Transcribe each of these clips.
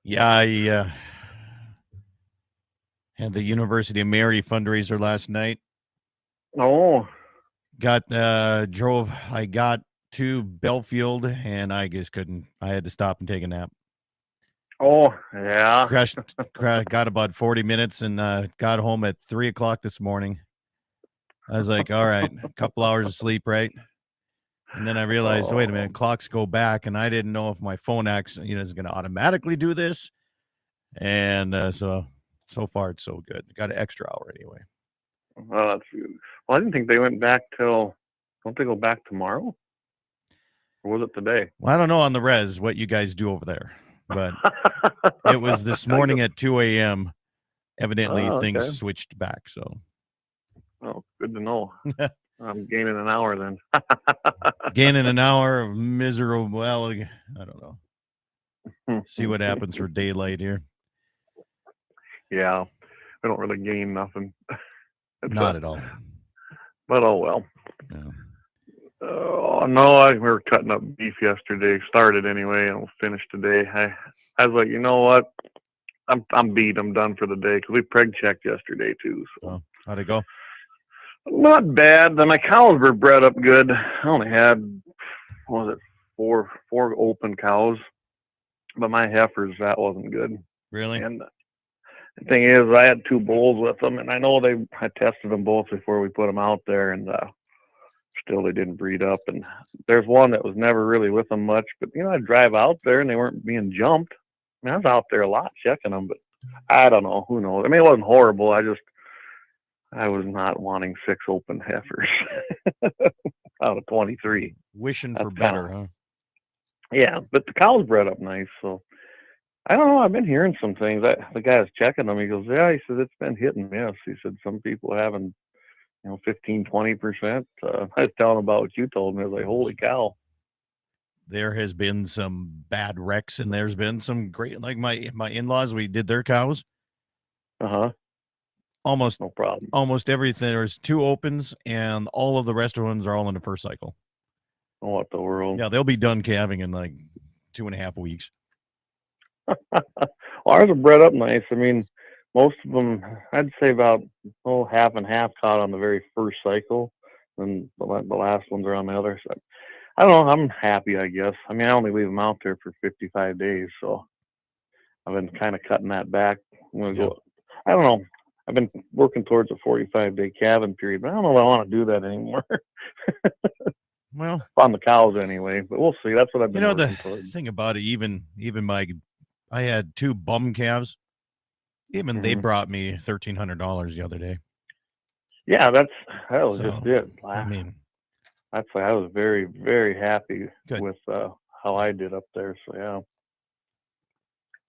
Yeah, I had the University of Mary fundraiser last night. Oh, I got to Belfield and I just couldn't. I had to stop and take a nap. oh, yeah. Got about 40 minutes and got home at 3 o'clock this morning. I was like, all right, a couple hours of sleep, right? And then I realized, wait a Oh, minute, clocks go back, and I didn't know if my phone is going to automatically do this. And so far it's so good. Got an extra hour anyway. well, that's good. Well, I didn't think they went back till. Don't they go back tomorrow? Or was it today? Well, I don't know on the res what you guys do over there, but it was this I morning go, at 2 a.m. Evidently, oh, things okay. switched back. So Oh, good to know. I'm gaining an hour then. gaining an hour of miserable. Well, I don't know. See what happens for daylight here. Yeah, we don't really gain nothing. It's Not at all. but oh well. No. Oh no, we were cutting up beef yesterday. Started anyway, and we'll finish today. I was like, you know what? I'm beat. I'm done for the day because we preg checked yesterday too. So Oh, how'd it go? not bad. Then my cows were bred up good. I only had what was it four open cows, but my heifers that wasn't good. Really? And the thing is, I had two bulls with them, and I tested them both before we put them out there, and still they didn't breed up. And there's one that was never really with them much, but I'd drive out there and they weren't being jumped. I mean, I was out there a lot checking them, but I don't know. Who knows? I mean, it wasn't horrible. I was not wanting six open heifers out of 23. Wishing for That's kind of better, huh? yeah, but the cows bred up nice, so I don't know. I've been hearing some things. The guy was checking them. He goes, yeah. He says it's been hit and miss. He said some people having 15, 20%. I was telling about what you told me. I was like, holy cow. There has been some bad wrecks, and there's been some great. Like my in-laws, we did their cows. Uh huh. Almost No problem. almost everything. There's two opens, and all of the rest of ones are all in the first cycle. Oh, what the world? Yeah, they'll be done calving in like 2.5 weeks. Well, ours are bred up nice. I mean, most of them, I'd say about half and half caught on the very first cycle, and the last ones are on the other side. I don't know. I'm happy, I guess. I mean, I only leave them out there for 55 days, so I've been kind of cutting that back. I'm gonna Yeah. go. I don't know. I've been working towards a 45-day calving period, but I don't know if I want to do that anymore Well, on the cows anyway. But we'll see. That's what I've been the working towards. thing about it, even I had two bum calves. Even they Hmm. brought me $1,300 the other day. Yeah, that was just So it. I mean, That's why I was very, very happy good. with how I did up there. So yeah, All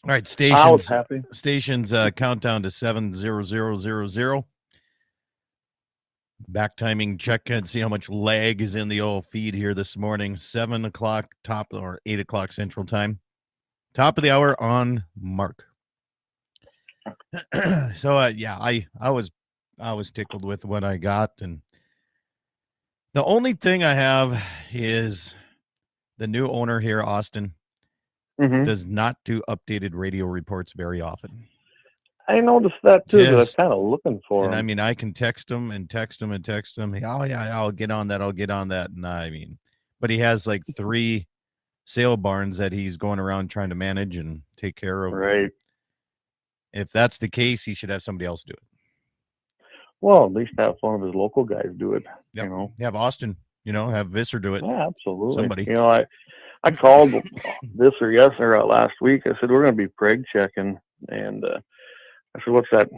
right, I was stations happy. stations countdown to 70000. Back timing check and see how much lag is in the old feed here this morning. 7 o'clock top or 8 o'clock central time. Top of the hour on Mark. So yeah, I was tickled with what I got, and the only thing I have is the new owner here, Austin, Hmm. does not do updated radio reports very often. I noticed that too because I was Just kind of looking for and I them. mean, I can text him and text him and text him. Oh yeah, I'll get on that. I'll get on that. And I mean, but he has like 3 sale barns that he's going around trying to manage and take care of. Right. If that's the case, he should have somebody else do it. Well, at least have one of his local guys do it. Yep. Have Austin, have Visser do it. Yeah, absolutely. Somebody. I called this or yes or last week. I said we're going to be preg checking, and I said, what's that?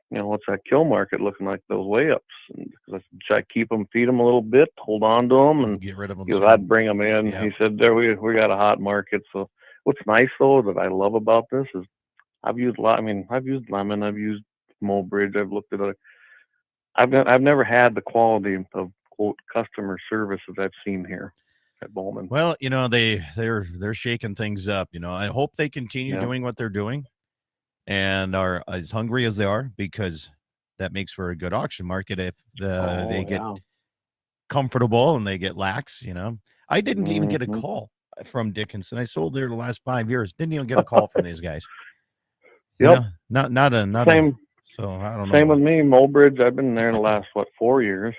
What's that kill market looking like? Those weigh ups? And I said, should I keep them, feed them a little bit, hold on to them, and Get rid of them he goes, soon. I'd bring them in. Yeah. He said, there we got a hot market. So what's nice though that I love about this is I've used a lot. I mean, I've used Lemon, I've used Mobridge, I've looked at other. I've never had the quality of quote customer service that I've seen here at Bowman. Well, they're shaking things up. I hope they continue Yeah. doing what they're doing and are as hungry as they are, because that makes for a good auction market if they Oh get yeah. comfortable and they get lax. I didn't even get a Hmm. call. from Dickinson. I sold there the last 5 years. Didn't even get a call from these guys. You Yep. know, not a. Same. So I don't know. Same with me, Mobridge. I've been there in the last 4 years,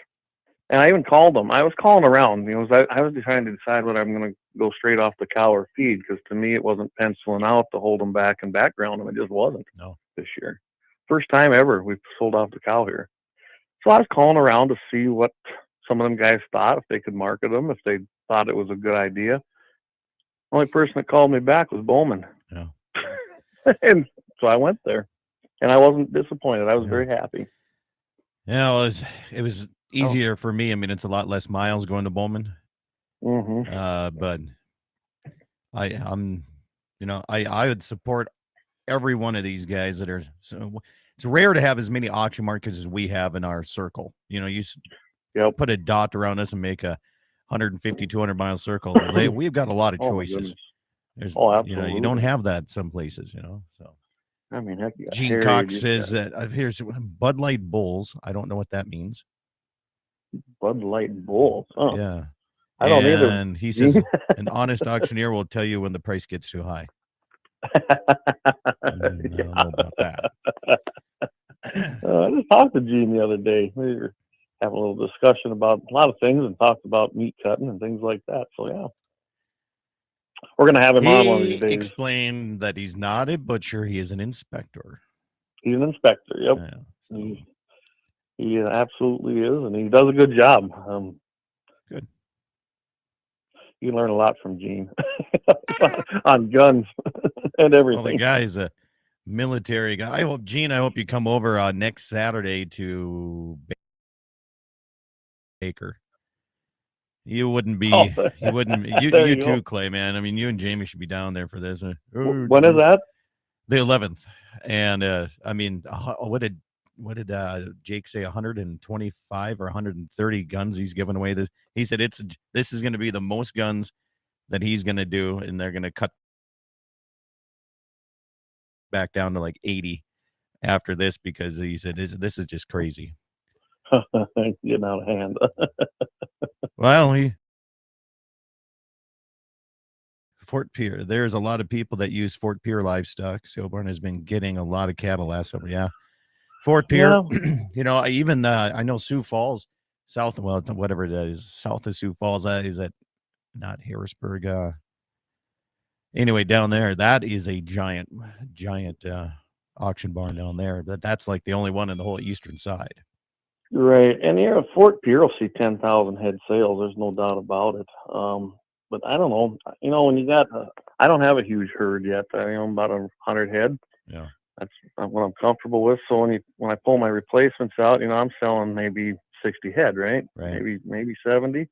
and I even called them. I was calling around. You know, I was trying to decide whether I'm going to go straight off the cow or feed, because to me it wasn't penciling out to hold them back and background them. It just wasn't. No. This year, first time ever we've sold off the cow here. So I was calling around to see what some of them guys thought, if they could market them, if they thought it was a good idea. The only person that called me back was Bowman. Yeah. And so I went there, and I wasn't disappointed. I was very happy. Yeah, it was easier for me. I mean, it's a lot less miles going to Bowman. Mm-hmm. But I would support every one of these guys that are. So it's rare to have as many auction markets as we have in our circle. You know, you put a dot around us and make a 150, 200 mile circle. We've got a lot of choices. Absolutely. You don't have that some places, so. I mean, heck, Gene Cox says that here's Bud Light Bulls. I don't know what that means. Bud Light Bulls. Oh. Yeah. I don't either. And he says an honest auctioneer will tell you when the price gets too high. I don't know about that. I just talked to Gene the other day. We were having a little discussion about a lot of things and talked about meat cutting and things like that. So, yeah. We're going to have him on one of these days. He explained that he's not a butcher. He is an inspector. He's an inspector, yep. Yeah, so. He absolutely is, and he does a good job. Good. You learn a lot from Gene on guns and everything. Well, the guy's a military guy. I hope you come over next Saturday to Baker. You wouldn't be. You wouldn't. You too, Clay, man. I mean, you and Jamie should be down there for this. When is that? The 11th. And I mean, what did Jake say? 125 or 130 guns he's giving away. He said this is going to be the most guns that he's going to do, and they're going to cut back down to like 80 after this, because he said this is just crazy. Getting out of hand. Well, Fort Pierre. There's a lot of people that use Fort Pierre livestock. Sealborn has been getting a lot of cattle last summer. Yeah, Fort Pierre. Yeah. I know Sioux Falls, south. Well, whatever it is, south of Sioux Falls. Is that not Harrisburg? Anyway, down there, that is a giant auction barn down there. But that's like the only one in the whole eastern side. Right, and here at Fort Pierre will see 10,000 head sales. There's no doubt about it. But I don't know. When you got, I don't have a huge herd yet. I'm about 100 head. Yeah, that's what I'm comfortable with. So when I pull my replacements out, I'm selling maybe 60 head, right? Maybe 70.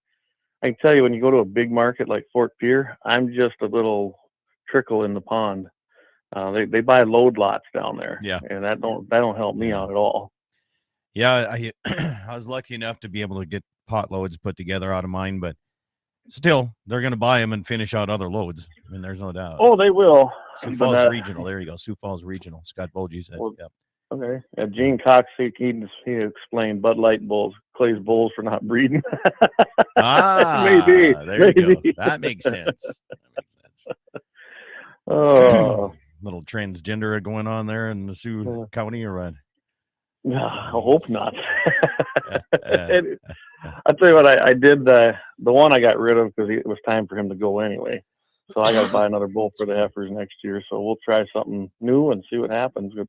I can tell you, when you go to a big market like Fort Pierre, I'm just a little trickle in the pond. They buy load lots down there. Yeah, and that don't help me out at all. Yeah, I was lucky enough to be able to get pot loads put together out of mine, but still, they're going to buy them and finish out other loads. I mean, there's no doubt. Oh, they will. Sioux Falls Regional. There you go. Sioux Falls Regional. Scott Bolge said. Yep. Okay. Yeah, Gene Cox, he explained Bud Light Bulls, Clay's Bulls for not breeding. Maybe. There you go. That makes sense. Oh. Little transgender going on there in the Sioux County or what? No, I hope not. I'll tell you what, I did the one I got rid of because it was time for him to go anyway. So I got to buy another bull for the heifers next year. So we'll try something new and see what happens. But,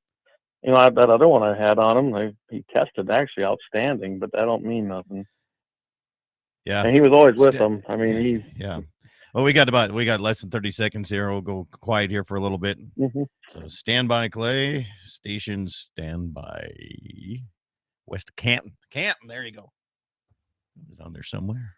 that other one I had on him, he tested actually outstanding, but that don't mean nothing. Yeah. And he was always with them. I mean, yeah. Well, we got less than 30 seconds here. We'll go quiet here for a little bit. Mm-hmm. So stand by, Clay. Station stand by. West of Canton. There you go. It was on there somewhere.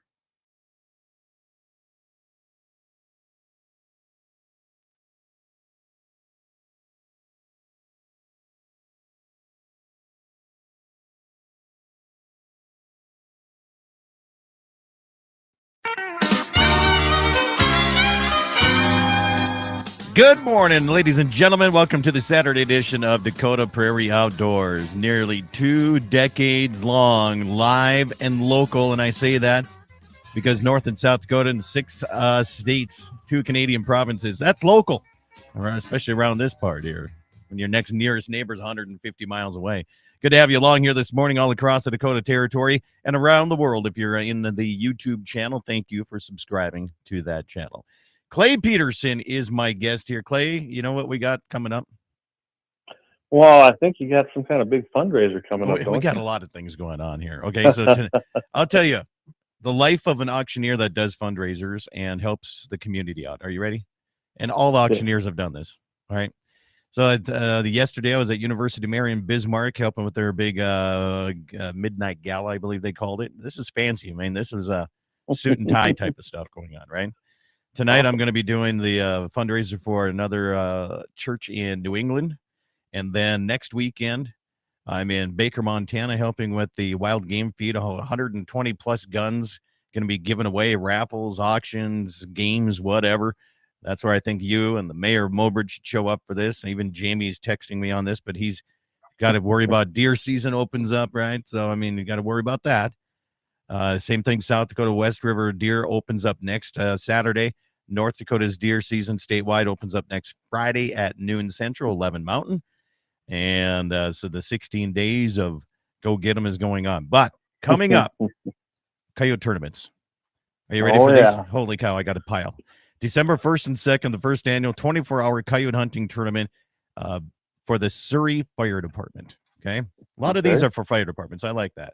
Good morning, ladies and gentlemen. Welcome to the Saturday edition of Dakota Prairie Outdoors. Nearly 2 decades long, live and local, and I say that because North and South Dakota and 6 states, 2 Canadian provinces. That's local, especially around this part here. When your nearest neighbor is 150 miles away. Good to have you along here this morning all across the Dakota Territory and around the world. If you're in the YouTube channel, thank you for subscribing to that channel. Clay Peterson is my guest here. Clay, you know what we got coming up? Well, I think you got some kind of big fundraiser coming up. We got a lot of things going on here. Okay, so I'll tell you the life of an auctioneer that does fundraisers and helps the community out. Are you ready? And all the auctioneers have done this. All right. So yesterday I was at University of Marion Bismarck helping with their big midnight gala, I believe they called it. This is fancy. I mean, this is a suit and tie type of stuff going on, right? Tonight I'm going to be doing the fundraiser for another church in New England. And then next weekend, I'm in Baker, Montana, helping with the wild game feed. 120 plus guns going to be given away, raffles, auctions, games, whatever. That's where I think you and the mayor of Mobridge should show up for this. And even Jamie's texting me on this, but he's got to worry about deer season opens up, right? So, I mean, you got to worry about that. Same thing, South Dakota West River deer opens up next Saturday. North Dakota's deer season statewide opens up next Friday at noon Central, 11 Mountain. And so the 16 days of go get them is going on. But coming up, coyote tournaments. Are you ready for these? Holy cow, I got a pile. December 1st and 2nd, the first annual 24-hour coyote hunting tournament for the Surrey Fire Department. Okay? A lot of these are for fire departments. I like that.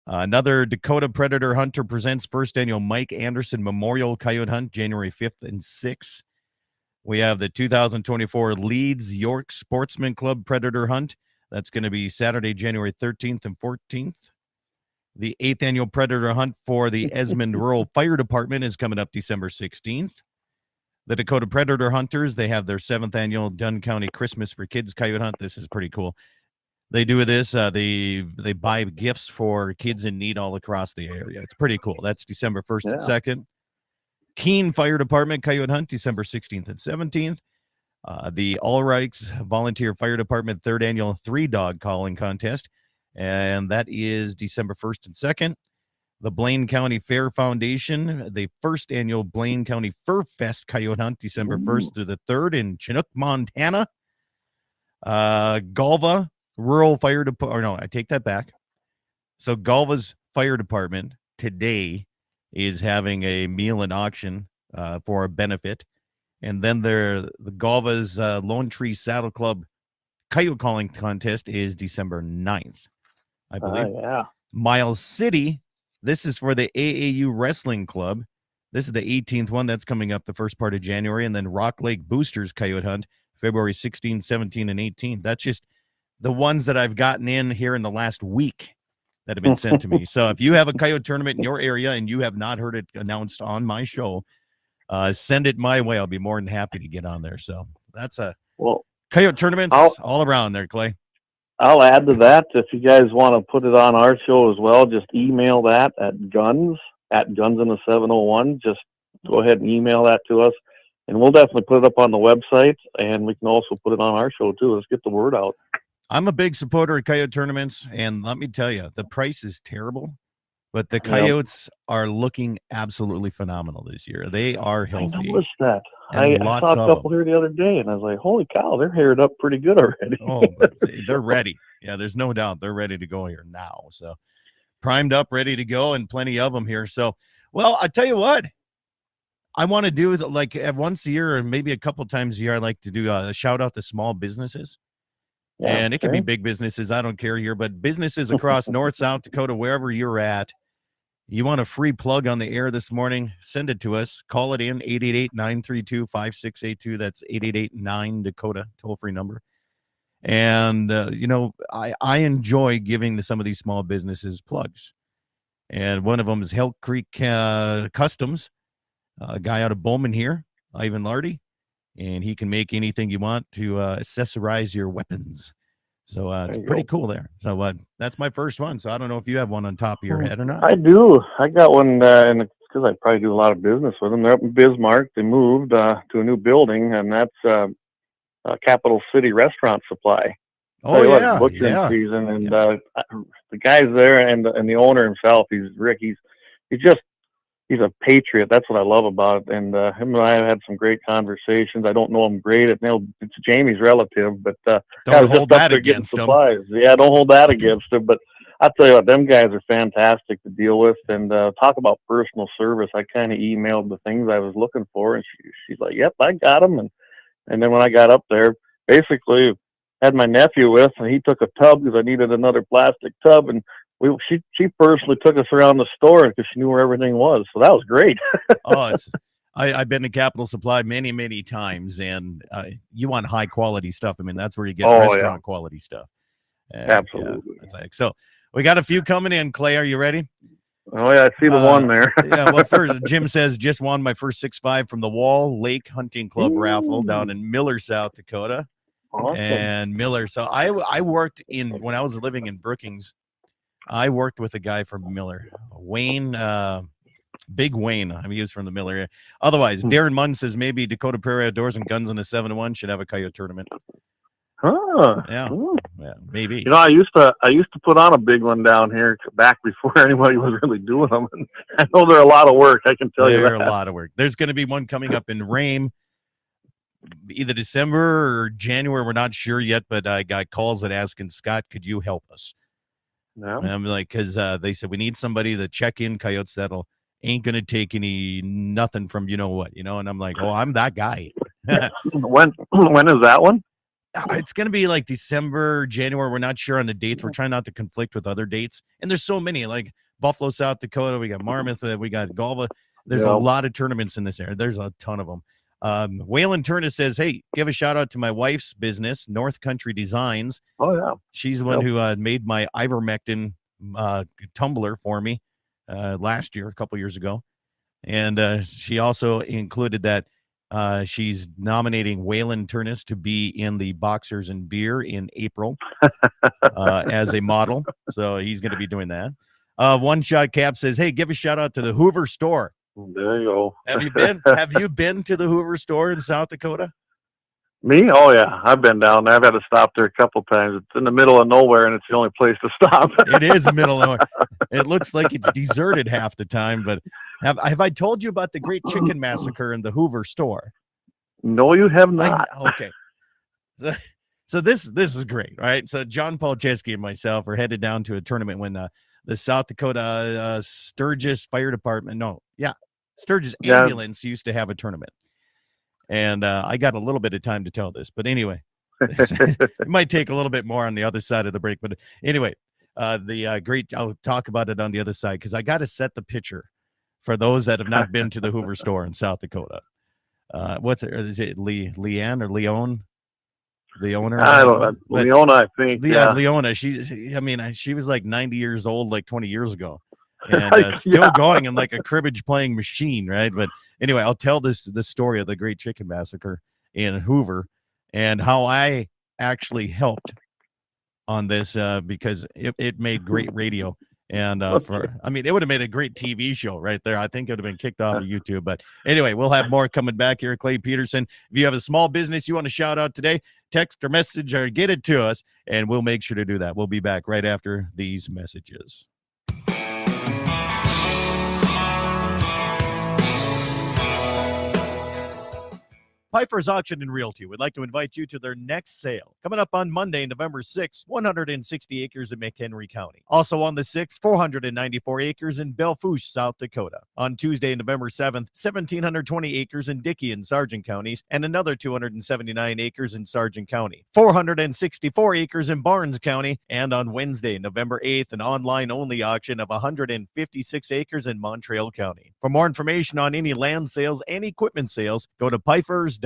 Another Dakota Predator Hunter presents first annual Mike Anderson Memorial Coyote Hunt, January 5th and 6th. We have the 2024 Leeds York Sportsman Club Predator Hunt. That's going to be Saturday, January 13th and 14th. The 8th annual Predator Hunt for the Esmond Rural Fire Department is coming up December 16th. The Dakota Predator Hunters, they have their 7th annual Dunn County Christmas for Kids Coyote Hunt. This is pretty cool. They do this. They buy gifts for kids in need all across the area. It's pretty cool. That's December 1st and 2nd. Keene Fire Department Coyote Hunt, December 16th and 17th. The Allrights Volunteer Fire Department 3rd Annual 3-Dog Calling Contest, and that is December 1st and 2nd. The Blaine County Fair Foundation, the 1st Annual Blaine County Fur Fest Coyote Hunt, December 1st through the 3rd in Chinook, Montana. Galva Rural Fire Department, no, I take that back. So Galva's Fire Department today is having a meal and auction for a benefit. And then the Galva's Lone Tree Saddle Club Coyote Calling Contest is December 9th, I believe. Miles City, this is for the AAU Wrestling Club. This is the 18th one. That's coming up the first part of January. And then Rock Lake Boosters Coyote Hunt, February 16, 17, and 18. That's just the ones that I've gotten in here in the last week that have been sent to me. So if you have a coyote tournament in your area and you have not heard it announced on my show, send it my way. I'll be more than happy to get on there. So that's coyote tournaments all around there, Clay. I'll add to that. If you guys want to put it on our show as well, just email that at guns@gunsinthe701. Just go ahead and email that to us, and we'll definitely put it up on the website, and we can also put it on our show too. Let's get the word out. I'm a big supporter of coyote tournaments, and let me tell you, the price is terrible, but the coyotes are looking absolutely phenomenal this year. They are healthy. I noticed that. I saw a couple here the other day, and I was like, holy cow, they're haired up pretty good already. But they're ready. Yeah, there's no doubt. They're ready to go here now. So primed up, ready to go, and plenty of them here. So, well, I tell you what, I want to do like once a year or maybe a couple times a year, I like to do a shout out to small businesses. Yeah, and it can be big businesses. I don't care here, but businesses across North, South Dakota, wherever you're at, you want a free plug on the air this morning, send it to us. Call it in, 888-932-5682. That's 888-9-DAKOTA, toll-free number. And, I enjoy giving some of these small businesses plugs. And one of them is Elk Creek Customs, a guy out of Bowman here, Ivan Lardy. And he can make anything you want to accessorize your weapons. So it's pretty cool there. So that's my first one. So I don't know if you have one on top of your head or not. I do. I got one, and it's because I probably do a lot of business with them. They're up in Bismarck. They moved to a new building, and that's Capital City Restaurant Supply. Oh, yeah. Butchering season, and the guys there and the owner himself, he's Rick. He's he's a patriot. That's what I love about it. And him and I have had some great conversations. I don't know him great. It's Jamie's relative, but don't hold that against him. Supplies. Yeah, don't hold that against him. But I tell you what, them guys are fantastic to deal with. And talk about personal service. I kind of emailed the things I was looking for, and she's like, "Yep, I got them." And then when I got up there, basically had my nephew with, and he took a tub because I needed another plastic tub, and she personally took us around the store because she knew where everything was. So that was great. I've been to Capital Supply many, many times, and you want high quality stuff. I mean, that's where you get restaurant quality stuff. And, absolutely. Yeah, so we got a few coming in. Clay, are you ready? Oh yeah, I see the one there. Yeah, well, first Jim says just won my first 6.5 from the Wall Lake Hunting Club raffle down in Miller, South Dakota. Awesome. And Miller. So I worked when I was living in Brookings. I worked with a guy from Miller, Wayne, Big Wayne. I mean, he was from the Miller area. Otherwise, Darren Munn says maybe Dakota Prairie Outdoors and Guns in the 701 should have a coyote tournament. Huh. Yeah, maybe. You know, I used to put on a big one down here back before anybody was really doing them. And I know they're a lot of work. I can tell you that. They're a lot of work. There's going to be one coming up in Rame, either December or January. We're not sure yet, but I got calls that asking, Scott, could you help us? No. And I'm like, because they said we need somebody to check in coyotes that'll ain't gonna take nothing from and I'm like, oh, I'm that guy. When is that one? It's gonna be like December, January. We're not sure on the dates. We're trying not to conflict with other dates, and there's so many, like Buffalo, South Dakota. We got Marmarth. We got Galva. There's a lot of tournaments in this area. There's a ton of them. Waylon Turner says, hey, give a shout out to my wife's business, North Country Designs. Oh yeah, she's the one who made my ivermectin tumbler for me last year, a couple years ago. And she also included that she's nominating Waylon Turnus to be in the Boxers and Beer in April as a model. So he's going to be doing that. One Shot Cap says, hey, give a shout out to the Hoover store. There you go. Have you been to the Hoover store in South Dakota? Me? Oh yeah, I've been down there. I've had to stop there a couple times. It's in the middle of nowhere, and it's the only place to stop. It is the middle of nowhere. It looks like it's deserted half the time. But have I told you about the Great Chicken Massacre in the Hoover store? No, you have not. Okay. So this is great, right? So John Paul Chesky and myself are headed down to a tournament when the South Dakota Sturgis Fire Department. Sturgis Ambulance used to have a tournament. And I got a little bit of time to tell this. But anyway, it might take a little bit more on the other side of the break. But anyway, I'll talk about it on the other side because I got to set the picture for those that have not been to the Hoover store in South Dakota. Is it Leanne or Leon? The owner? I don't know. Leona, I think. Leona. She was like 90 years old like 20 years ago. And still going in like a cribbage playing machine, right? But anyway, I'll tell the story of the Great Chicken Massacre in Hoover and how I actually helped on this because it made great radio. And it would have made a great TV show right there. I think it would have been kicked off of YouTube. But anyway, we'll have more coming back here. Clay Peterson, if you have a small business you want to shout out today, text or message or get it to us, and we'll make sure to do that. We'll be back right after these messages. Pfeiffer's Auction and Realty would like to invite you to their next sale. Coming up on Monday, November 6th, 160 acres in McHenry County. Also on the 6th, 494 acres in Belfouche, South Dakota. On Tuesday, November 7th, 1,720 acres in Dickey and Sargent counties, and another 279 acres in Sargent County. 464 acres in Barnes County, and on Wednesday, November 8th, an online-only auction of 156 acres in Montreal County. For more information on any land sales and equipment sales, go to Pfeiffer's.com.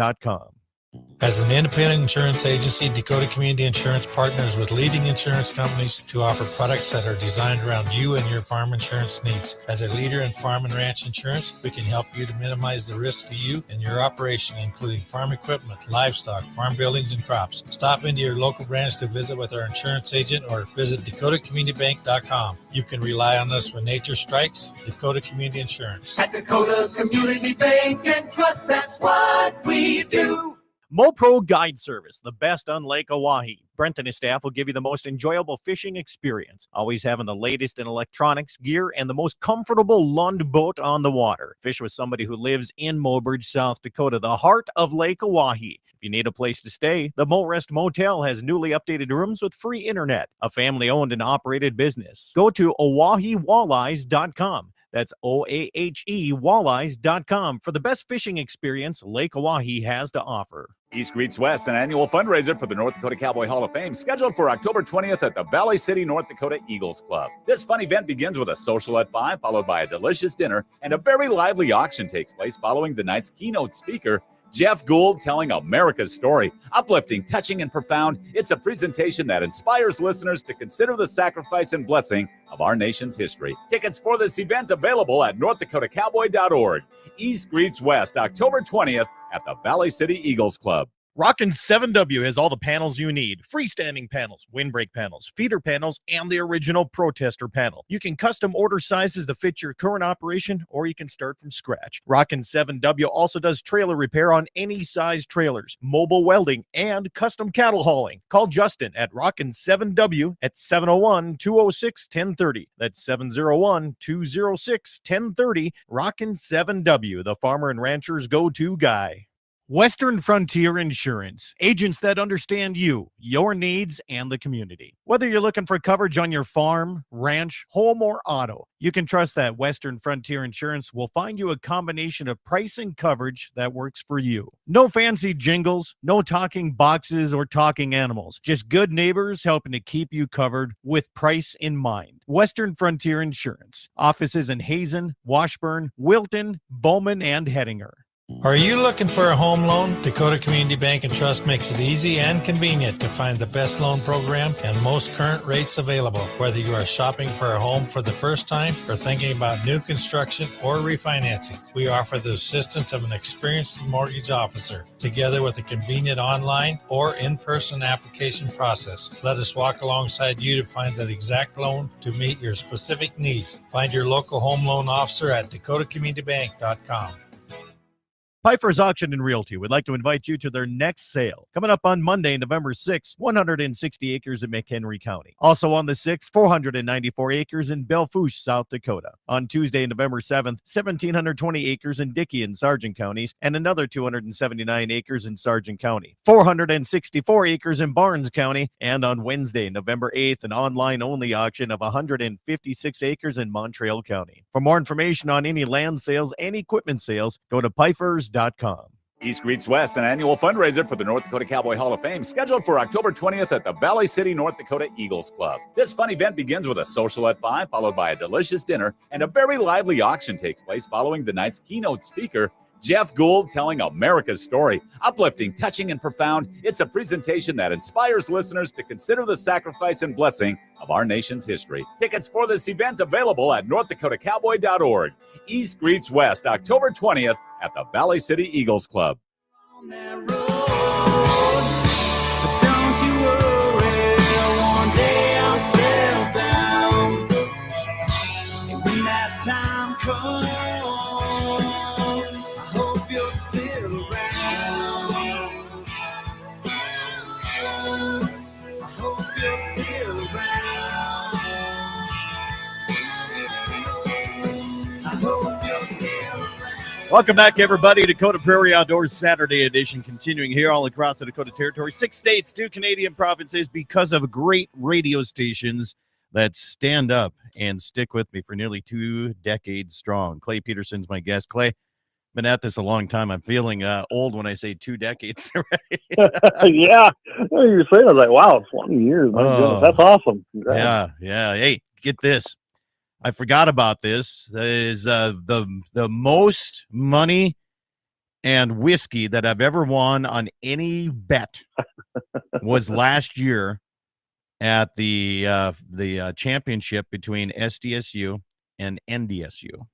As an independent insurance agency, Dakota Community Insurance partners with leading insurance companies to offer products that are designed around you and your farm insurance needs. As a leader in farm and ranch insurance, we can help you to minimize the risk to you and your operation, including farm equipment, livestock, farm buildings, and crops. Stop into your local branch to visit with our insurance agent or visit DakotaCommunityBank.com. You can rely on us when nature strikes. Dakota Community Insurance. At Dakota Community Bank and Trust, that's what we do. MoPro Guide Service, the best on Lake Oahe. Brent and his staff will give you the most enjoyable fishing experience, always having the latest in electronics, gear, and the most comfortable Lund boat on the water. Fish with somebody who lives in Mobridge, South Dakota, the heart of Lake Oahe. If you need a place to stay, the Morest Motel has newly updated rooms with free internet, a family-owned and operated business. Go to OaheWalleyes.com. That's OAHE Walleyes.com for the best fishing experience Lake Oahe has to offer. East Greets West, an annual fundraiser for the North Dakota Cowboy Hall of Fame, scheduled for October 20th at the Valley City, North Dakota Eagles Club. This fun event begins with a social at 5, followed by a delicious dinner, and a very lively auction takes place following the night's keynote speaker, Jeff Gould, telling America's story. Uplifting, touching, and profound, it's a presentation that inspires listeners to consider the sacrifice and blessing of our nation's history. Tickets for this event available at northdakotakowboy.org. East Greets West, October 20th at the Valley City Eagles Club. Rockin' 7W has all the panels you need. Freestanding panels, windbreak panels, feeder panels, and the original protester panel. You can custom order sizes to fit your current operation, or you can start from scratch. Rockin' 7W also does trailer repair on any size trailers, mobile welding, and custom cattle hauling. Call Justin at Rockin' 7W at 701-206-1030. That's 701-206-1030. Rockin' 7W, the farmer and rancher's go-to guy. Western Frontier Insurance, agents that understand you, your needs, and the community. Whether you're looking for coverage on your farm, ranch, home, or auto, you can trust that Western Frontier Insurance will find you a combination of price and coverage that works for you. No fancy jingles, no talking boxes or talking animals, just good neighbors helping to keep you covered with price in mind. Western Frontier Insurance. Offices in Hazen, Washburn, Wilton, Bowman, and Hettinger. Are you looking for a home loan? Dakota Community Bank and Trust makes it easy and convenient to find the best loan program and most current rates available. Whether you are shopping for a home for the first time or thinking about new construction or refinancing, we offer the assistance of an experienced mortgage officer, together with a convenient online or in-person application process. Let us walk alongside you to find that exact loan to meet your specific needs. Find your local home loan officer at dakotacommunitybank.com. Pfeiffer's Auction and Realty would like to invite you to their next sale, coming up on Monday, November 6th, 160 acres in McHenry County. Also on the 6th, 494 acres in Belfouche, South Dakota. On Tuesday, November 7th, 1,720 acres in Dickey and Sargent counties, and another 279 acres in Sargent County. 464 acres in Barnes County, and on Wednesday, November 8th, an online-only auction of 156 acres in Montreal County. For more information on any land sales and equipment sales, go to Pfeiffer's.com. East Greets West, an annual fundraiser for the North Dakota Cowboy Hall of Fame, scheduled for October 20th at the Valley City, North Dakota Eagles Club. This fun event begins with a social at 5, followed by a delicious dinner, and a very lively auction takes place following the night's keynote speaker, Jeff Gould, telling America's story. Uplifting, touching, and profound, it's a presentation that inspires listeners to consider the sacrifice and blessing of our nation's history. Tickets for this event available at northdakotakowboy.org. East Greets West, October 20th at the Valley City Eagles Club. On that road, but don't you worry, one day I'll settle down. And when that time comes, I hope you're still around. I hope you're still around. I hope you're still around. Welcome back, everybody. Dakota Prairie Outdoors Saturday edition continuing here all across the Dakota Territory. 6 states, 2 Canadian provinces, because of great radio stations that stand up and stick with me for nearly 2 decades strong. Clay Peterson's my guest. Clay, been at this a long time. I'm feeling old when I say 2 decades. Yeah, you're saying, I was like, wow, 20 years. My goodness, that's awesome. Congrats. Yeah. Hey, get this. I forgot about this. That is the most money and whiskey that I've ever won on any bet was last year at the championship between SDSU and NDSU.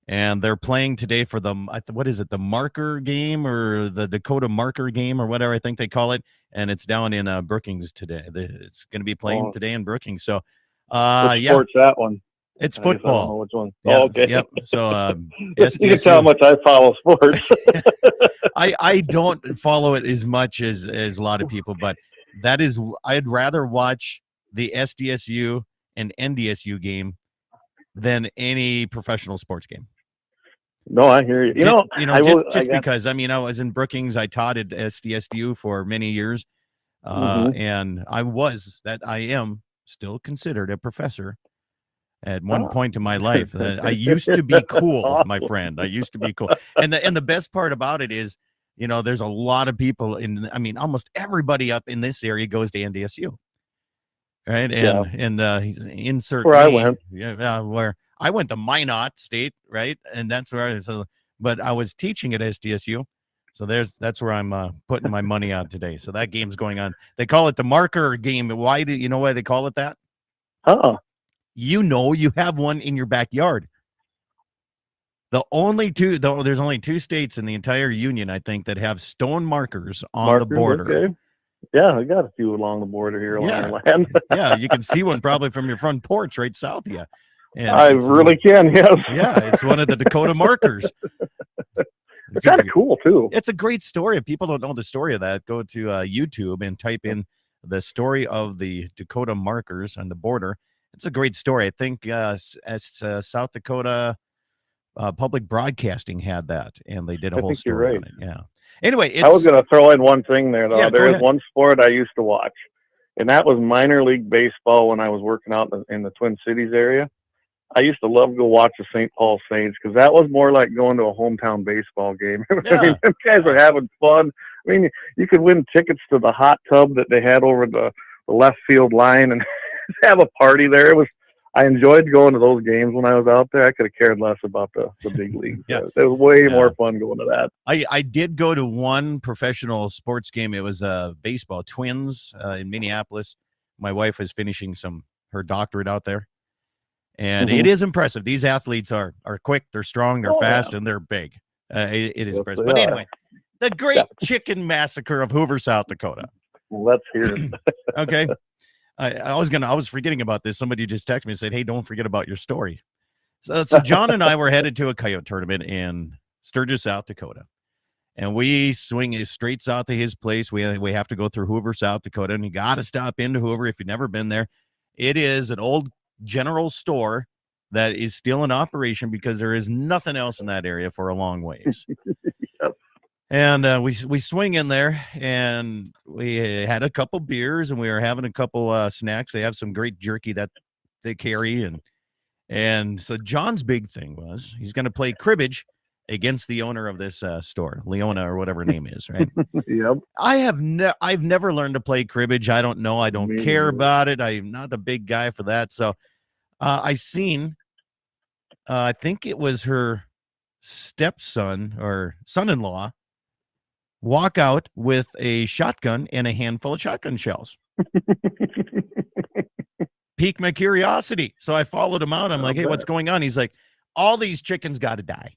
And they're playing today for the, what is it, the marker game or the Dakota marker game or whatever I think they call it. And it's down in Brookings today. It's going to be playing today in Brookings. So, What sport's that one? It's I guess I don't know football. which one. Yeah, Oh, okay. Yep. So You can tell SDSU. how much I follow sports. I don't follow it as much as a lot of people, but that is I'd rather watch the SDSU and NDSU game than any professional sports game. No, I hear you. I Just got, because I was in Brookings, I taught at SDSU for many years, and I am still considered a professor at one point in my life. I used to be cool, my friend. I used to be cool, and the best part about it is, there's a lot of people almost everybody up in this area goes to NDSU, right? And he's insert where I me. went. Yeah, where I went to Minot State, right? And that's where but I was teaching at SDSU. So that's where I'm putting my money on today. So that game's going on. They call it the marker game. Why do you know why they call it that? You have one in your backyard. There's only two states in the entire union, I think, that have stone markers on the border. Okay. Yeah, I got a few along the border here along the land. Yeah, you can see one probably from your front porch right south of you. And I really can, yes. Yeah, it's one of the Dakota markers. It's kind of cool, too. It's a great story. If people don't know the story of that, go to YouTube and type in the story of the Dakota markers on the border. It's a great story. I think South Dakota Public Broadcasting had that, and they did a whole story on it. Yeah. Anyway, I was going to throw in one thing there, though. Yeah, there is one sport I used to watch, and that was minor league baseball when I was working out in the Twin Cities area. I used to love to go watch the St. Paul Saints because that was more like going to a hometown baseball game. Yeah. I mean, them guys were having fun. I mean, you could win tickets to the hot tub that they had over the left field line and have a party there. I enjoyed going to those games when I was out there. I could have cared less about the big league. Yeah. It was way more fun going to that. I did go to one professional sports game. It was baseball, Twins in Minneapolis. My wife was finishing her doctorate out there. And it is impressive. These athletes are quick, they're strong, they're fast, and they're big. It is impressive. But anyway, the Great Chicken Massacre of Hoover, South Dakota. Let's hear it. Okay. I was forgetting about this. Somebody just texted me and said, "Hey, don't forget about your story." So John and I were headed to a coyote tournament in Sturgis, South Dakota. And we swing straight south of his place. We have to go through Hoover, South Dakota, and you got to stop into Hoover if you've never been there. It is an old general store that is still in operation because there is nothing else in that area for a long ways. And we swing in there, and we had a couple beers, and we were having a couple snacks. They have some great jerky that they carry, and so John's big thing was he's going to play cribbage against the owner of this store, Leona or whatever her name is, right? Yep. I've never learned to play cribbage. I don't know. I don't care about it. I'm not the big guy for that. So I seen, I think it was her stepson or son-in-law walk out with a shotgun and a handful of shotgun shells. Piqued my curiosity. So I followed him out. I'm like, hey, what's going on? He's like, all these chickens got to die.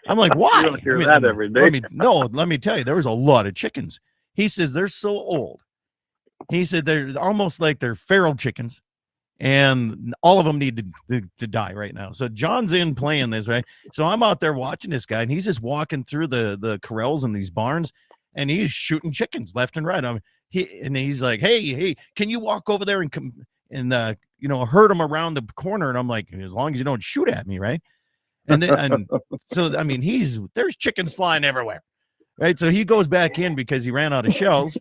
I'm like, why? You don't hear that every day. Let me tell you, there was a lot of chickens. He says they're so old. He said they're almost like they're feral chickens, and all of them need to die right now. So John's in playing this, right? So I'm out there watching this guy, and he's just walking through the corrals in these barns, and he's shooting chickens left and right. He's like, hey, can you walk over there and come and herd them around the corner? And I'm like, as long as you don't shoot at me, right? And then, so I mean, there's chickens flying everywhere, right? So he goes back in because he ran out of shells,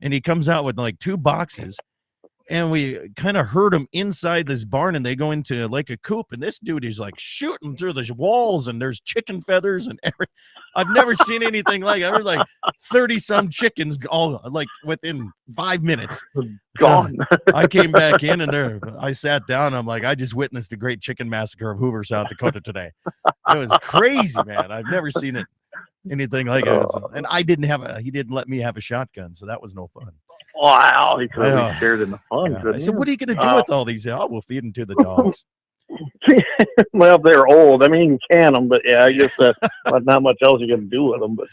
and he comes out with like 2 boxes, and we kind of herd them inside this barn, and they go into like a coop, and this dude is like shooting through the walls, and there's chicken feathers and everything. I've never seen anything like that. There was like 30-some chickens all like within 5 minutes. Gone. So I came back in, and I sat down. I'm like, I just witnessed the Great Chicken Massacre of Hoover, South Dakota today. It was crazy, man. I've never seen anything like it. So, and he didn't let me have a shotgun, so that was no fun. Wow, he could have shared in the fun. Yeah. I said, what are you going to do with all these? Oh, we'll feed them to the dogs. Well, they're old. I mean, you can them, but yeah, I guess not much else you can do with them. But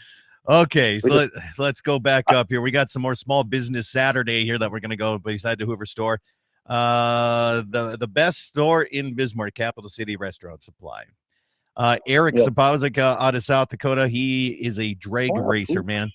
okay, so let's go back up here. We got some more Small Business Saturday here that we're going to go beside the Hoover store. The best store in Bismarck, Capital City Restaurant Supply. Eric Yep. Sapozic out of South Dakota. He is a drag racer, man.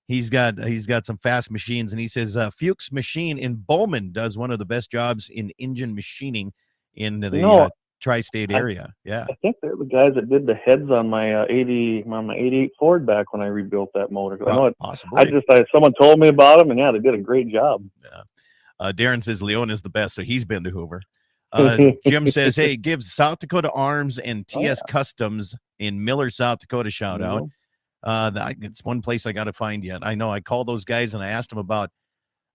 He's got some fast machines, and he says Fuchs Machine in Bowman does one of the best jobs in engine machining in the tri-state area. Yeah, I think they're the guys that did the heads on my 88 Ford back when I rebuilt that motor. I know it. Possibly. Someone told me about them, and yeah, they did a great job. Yeah. Darren says Leon is the best, so he's been to Hoover. Jim says, hey, give South Dakota Arms and TS Customs in Miller, South Dakota shout out. It's one place I got to find yet. I know I called those guys and I asked them about,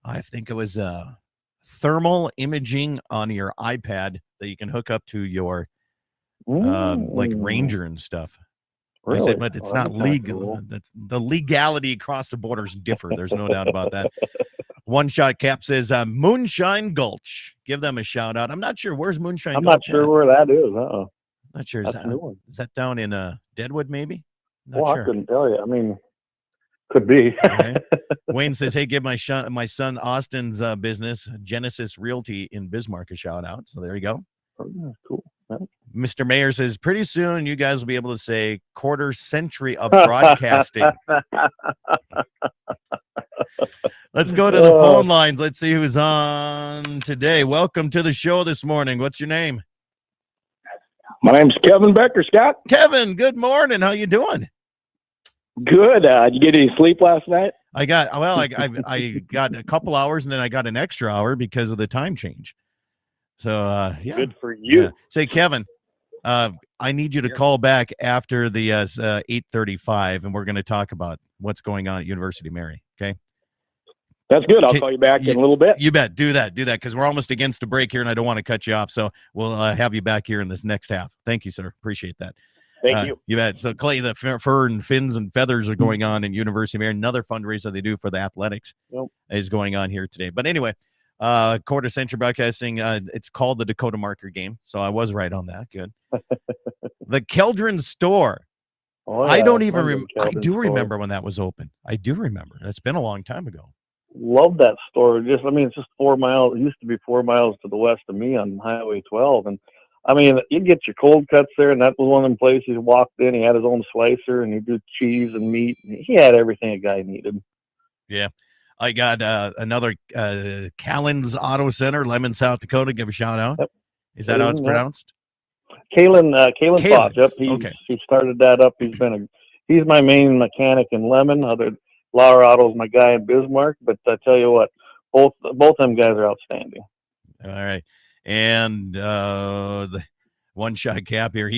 I think it was thermal imaging on your iPad that you can hook up to your like Ranger and stuff. Really? I said, but it's not legal. Cool. That's the legality across the borders differ. There's no doubt about that. One Shot Cap says Moonshine Gulch. Give them a shout out. I'm not sure where's Moonshine Gulch. I'm not sure where that is. Not sure. Is that down in Deadwood maybe? Not sure. I couldn't tell you. I mean, could be. Okay. Wayne says, hey, give my son Austin's business, Genesis Realty in Bismarck, a shout out. So there you go. Oh, cool. Yeah. Mr. Mayor says, pretty soon you guys will be able to say quarter century of broadcasting. Let's go to the phone lines. Let's see who's on today. Welcome to the show this morning. What's your name? My name's Kevin Becker, Scott. Kevin, good morning. How you doing? Good. Did you get any sleep last night? I got a couple hours, and then I got an extra hour because of the time change. So, yeah. Good for you. Yeah. Say, Kevin, I need you to call back after the 8:35, and we're going to talk about what's going on at University of Mary, okay? That's good. I'll call you back in a little bit. You bet. Do that, because we're almost against a break here, and I don't want to cut you off. So we'll have you back here in this next half. Thank you, sir. Appreciate that. Thank you. You bet. So, Clay, the fur and fins and feathers are going on in University of Mary. Another fundraiser they do for the athletics is going on here today. But anyway, quarter century broadcasting, it's called the Dakota Marker Game. So I was right on that. Good. The Keldron store. Oh, yeah. I don't even remember. I do remember when that was open. I do remember. That's been a long time ago. Love that store. It's just 4 miles. It used to be 4 miles to the west of me on Highway 12. And I mean, you get your cold cuts there, and that was one of them places you walked in. He had his own slicer, and he'd do cheese and meat. And he had everything a guy needed. Yeah. I got another Callan's Auto Center, Lemon, South Dakota. Give a shout out. Yep. Is that how it's pronounced? Kalen Potts. Yep. He started that up. He's my main mechanic in Lemon. Lauer Auto's my guy in Bismarck. But I tell you what, both them guys are outstanding. All right. And the One Shot Cap here.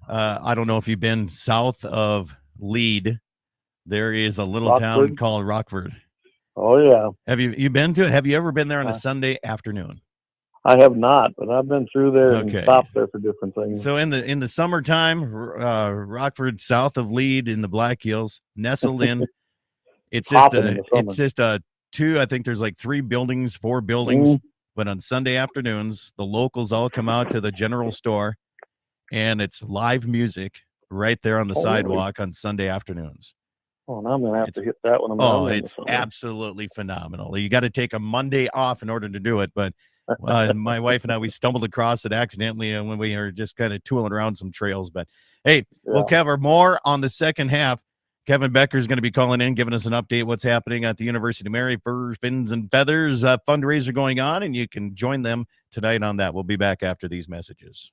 I don't know if you've been south of Lead. There is a little town called Rockford. Oh yeah. Have you been to it? Have you ever been there on a Sunday afternoon? I have not, but I've been through there and stopped there for different things. So in the summertime, Rockford, south of Lead in the Black Hills, nestled in. It's just a two. I think there's like 4 buildings. But on Sunday afternoons, the locals all come out to the general store, and it's live music right there on the sidewalk on Sunday afternoons. Oh, now I'm going to have to hit that one. It's absolutely phenomenal. You got to take a Monday off in order to do it. But my wife and I, we stumbled across it accidentally when we were just kind of tooling around some trails. But, hey, we'll cover more on the second half. Kevin Becker is going to be calling in, giving us an update what's happening at the University of Mary. Furs, Fins, and Feathers fundraiser going on, and you can join them tonight on that. We'll be back after these messages.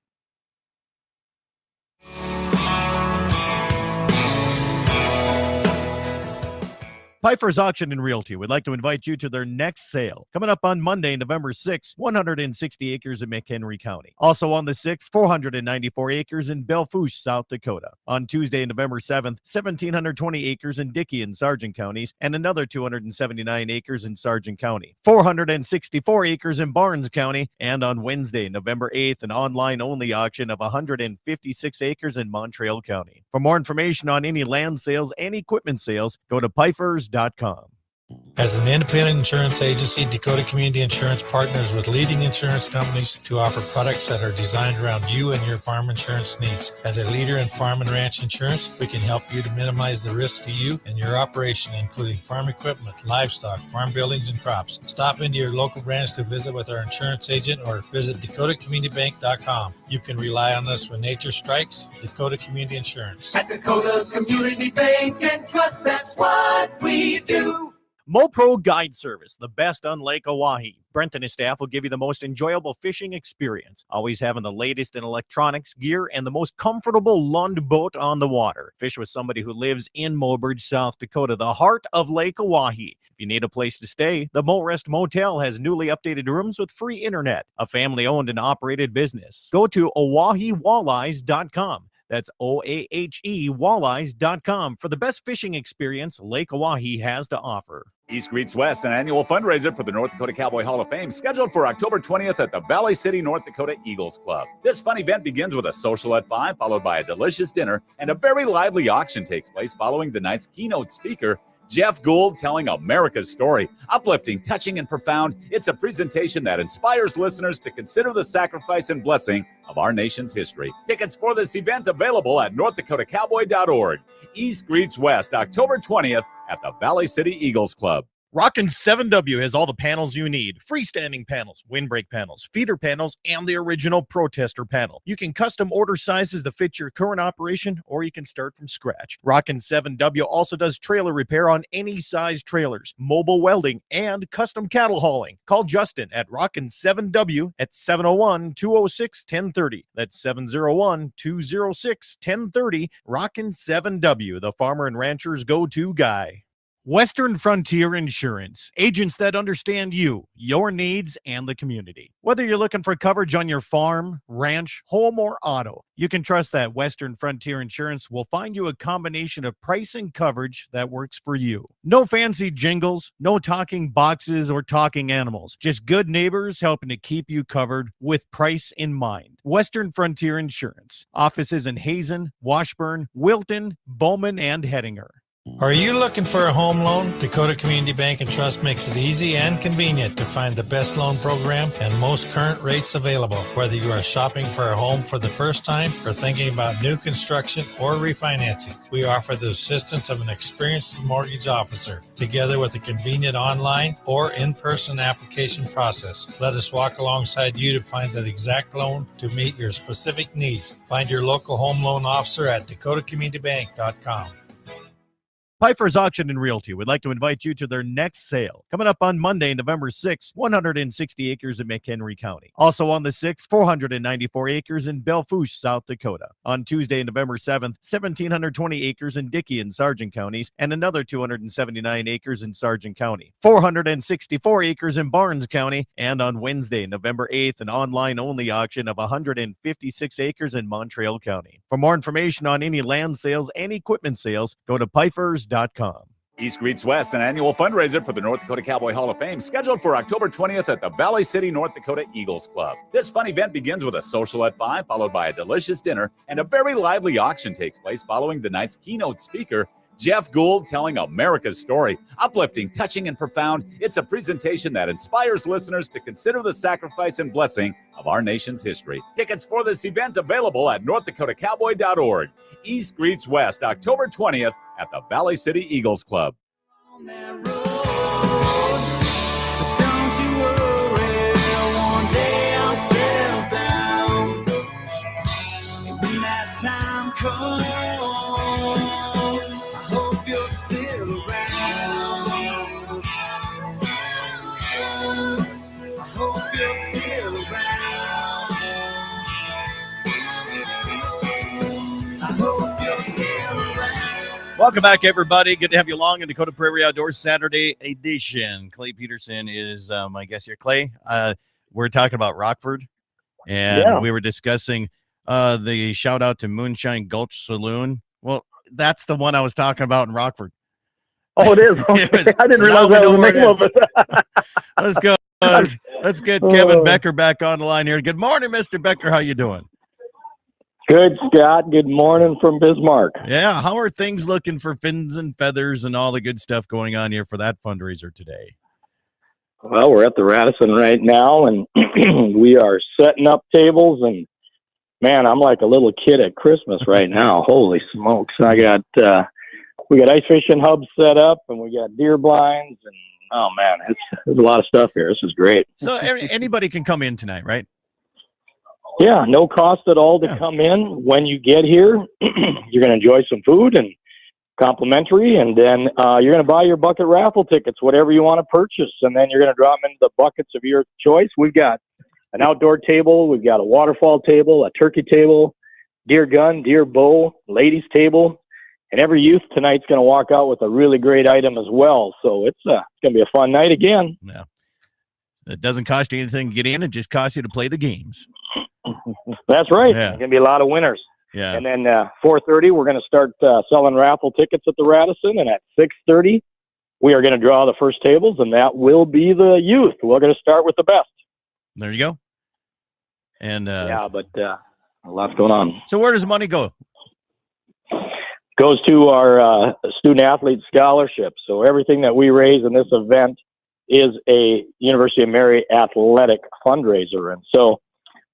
Pfeiffer's Auction and Realty would like to invite you to their next sale. Coming up on Monday, November 6th, 160 acres in McHenry County. Also on the 6th, 494 acres in Belfouche, South Dakota. On Tuesday, November 7th, 1,720 acres in Dickey and Sargent counties, and another 279 acres in Sargent County. 464 acres in Barnes County, and on Wednesday, November 8th, an online-only auction of 156 acres in Montreal County. For more information on any land sales and equipment sales, go to Pfeiffer's.com. As an independent insurance agency, Dakota Community Insurance partners with leading insurance companies to offer products that are designed around you and your farm insurance needs. As a leader in farm and ranch insurance, we can help you to minimize the risk to you and your operation, including farm equipment, livestock, farm buildings, and crops. Stop into your local branch to visit with our insurance agent or visit dakotacommunitybank.com. You can rely on us when nature strikes. Dakota Community Insurance. At Dakota Community Bank and Trust, that's what we do. MoPro Guide Service, the best on Lake Oahe. Brent and his staff will give you the most enjoyable fishing experience, always having the latest in electronics, gear, and the most comfortable Lund boat on the water. Fish with somebody who lives in Mobridge, South Dakota, the heart of Lake Oahe. If you need a place to stay, the Mo Rest Motel has newly updated rooms with free internet, a family-owned and operated business. Go to OaheWalleyes.com. That's OAHE Walleyes.com for the best fishing experience Lake Oahe has to offer. East Greets West, an annual fundraiser for the North Dakota Cowboy Hall of Fame, scheduled for October 20th at the Valley City, North Dakota Eagles Club. This fun event begins with a social at 5, followed by a delicious dinner, and a very lively auction takes place following the night's keynote speaker, Jeff Gould, telling America's story. Uplifting, touching, and profound, it's a presentation that inspires listeners to consider the sacrifice and blessing of our nation's history. Tickets for this event available at northdakotakowboy.org. East Greets West, October 20th at the Valley City Eagles Club. Rockin' 7W has all the panels you need. Freestanding panels, windbreak panels, feeder panels, and the original protester panel. You can custom order sizes to fit your current operation, or you can start from scratch. Rockin' 7W also does trailer repair on any size trailers, mobile welding, and custom cattle hauling. Call Justin at Rockin' 7W at 701-206-1030. That's 701-206-1030. Rockin' 7W, the farmer and rancher's go-to guy. Western Frontier Insurance, agents that understand you, your needs, and the community. Whether you're looking for coverage on your farm, ranch, home, or auto, you can trust that Western Frontier Insurance will find you a combination of price and coverage that works for you. No fancy jingles, no talking boxes or talking animals, just good neighbors helping to keep you covered with price in mind. Western Frontier Insurance. Offices in Hazen, Washburn, Wilton, Bowman, and Hettinger. Are you looking for a home loan? Dakota Community Bank and Trust makes it easy and convenient to find the best loan program and most current rates available. Whether you are shopping for a home for the first time or thinking about new construction or refinancing, we offer the assistance of an experienced mortgage officer, together with a convenient online or in-person application process. Let us walk alongside you to find that exact loan to meet your specific needs. Find your local home loan officer at dakotacommunitybank.com. Pfeiffer's Auction and Realty would like to invite you to their next sale, coming up on Monday, November 6th, 160 acres in McHenry County. Also on the 6th, 494 acres in Belfouche, South Dakota. On Tuesday, November 7th, 1,720 acres in Dickey and Sargent counties, and another 279 acres in Sargent County. 464 acres in Barnes County, and on Wednesday, November 8th, an online-only auction of 156 acres in Montreal County. For more information on any land sales and equipment sales, go to Pfeiffer's.com. East Greets West, an annual fundraiser for the North Dakota Cowboy Hall of Fame, scheduled for October 20th at the Valley City, North Dakota Eagles Club. This fun event begins with a social at 5, followed by a delicious dinner, and a very lively auction takes place following the night's keynote speaker, Jeff Gould, telling America's story. Uplifting, touching, and profound, it's a presentation that inspires listeners to consider the sacrifice and blessing of our nation's history. Tickets for this event available at northdakotakowboy.org. East Greets West, October 20th at the Valley City Eagles Club. On that road, but don't you worry, one day I'll settle down. And when that time comes, I hope you're still around. I hope you're still around. I hope you're still around. Welcome back, everybody. Good to have you along in Dakota Prairie Outdoors Saturday edition. Clay Peterson is my guest here. Clay, we're talking about Rockford, and we were discussing the shout out to Moonshine Gulch Saloon. Well, that's the one I was talking about in Rockford. Oh, it is. Okay. I didn't realize that was the name of it. Let's go. Let's get Kevin Becker back on the line here. Good morning, Mr. Becker. How you doing? Good, Scott. Good morning from Bismarck. Yeah, how are things looking for Fins and Feathers and all the good stuff going on here for that fundraiser today? Well, we're at the Radisson right now, and we are setting up tables. And man, I'm like a little kid at Christmas right now. Holy smokes! We got ice fishing hubs set up, and we got deer blinds, and oh man, there's a lot of stuff here. This is great. So anybody can come in tonight, right? Yeah, no cost at all to come in. When you get here, you're going to enjoy some food and complimentary, and then you're going to buy your bucket raffle tickets, whatever you want to purchase, and then you're going to drop them into the buckets of your choice. We've got an outdoor table, we've got a waterfall table, a turkey table, deer gun, deer bow, ladies table, and every youth tonight's going to walk out with a really great item as well. So it's going to be a fun night again. Yeah. It doesn't cost you anything to get in. It just costs you to play the games. That's right. Yeah. There's going to be a lot of winners. Yeah. And then 4:30, we're going to start selling raffle tickets at the Radisson. And at 6:30, we are going to draw the first tables, and that will be the youth. We're going to start with the best. There you go. And yeah, but a lot's going on. So where does the money go? Goes to our student athlete scholarship. So everything that we raise in this event is a University of Mary athletic fundraiser. And so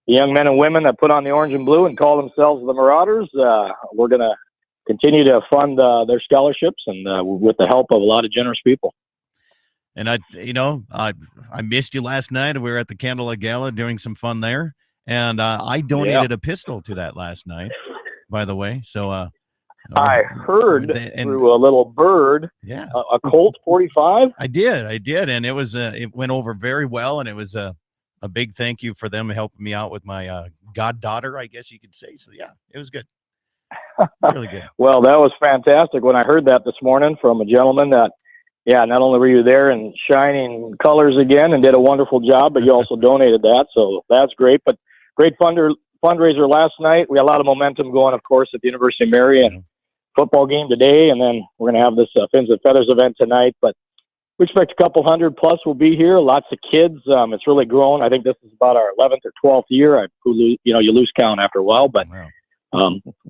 the young men and women that put on the orange and blue and call themselves the Marauders, we're going to continue to fund their scholarships, and with the help of a lot of generous people. And I missed you last night. We were at the Candlelight Gala doing some fun there, and I donated a pistol to that last night, by the way. So I heard through a little bird, a Colt 45. I did, and it was it went over very well, and it was a big thank you for them helping me out with my goddaughter, I guess you could say. So yeah, it was good, really good. Well, that was fantastic. When I heard that this morning from a gentleman that, not only were you there in shining colors again and did a wonderful job, but you also donated that, so that's great. But great fundraiser last night. We had a lot of momentum going, of course, at the University of Mary, and football game today, and then we're going to have this Fins and Feathers event tonight. But we expect a couple hundred plus will be here. Lots of kids. It's really grown. I think this is about our 11th or 12th year. You lose count after a while, but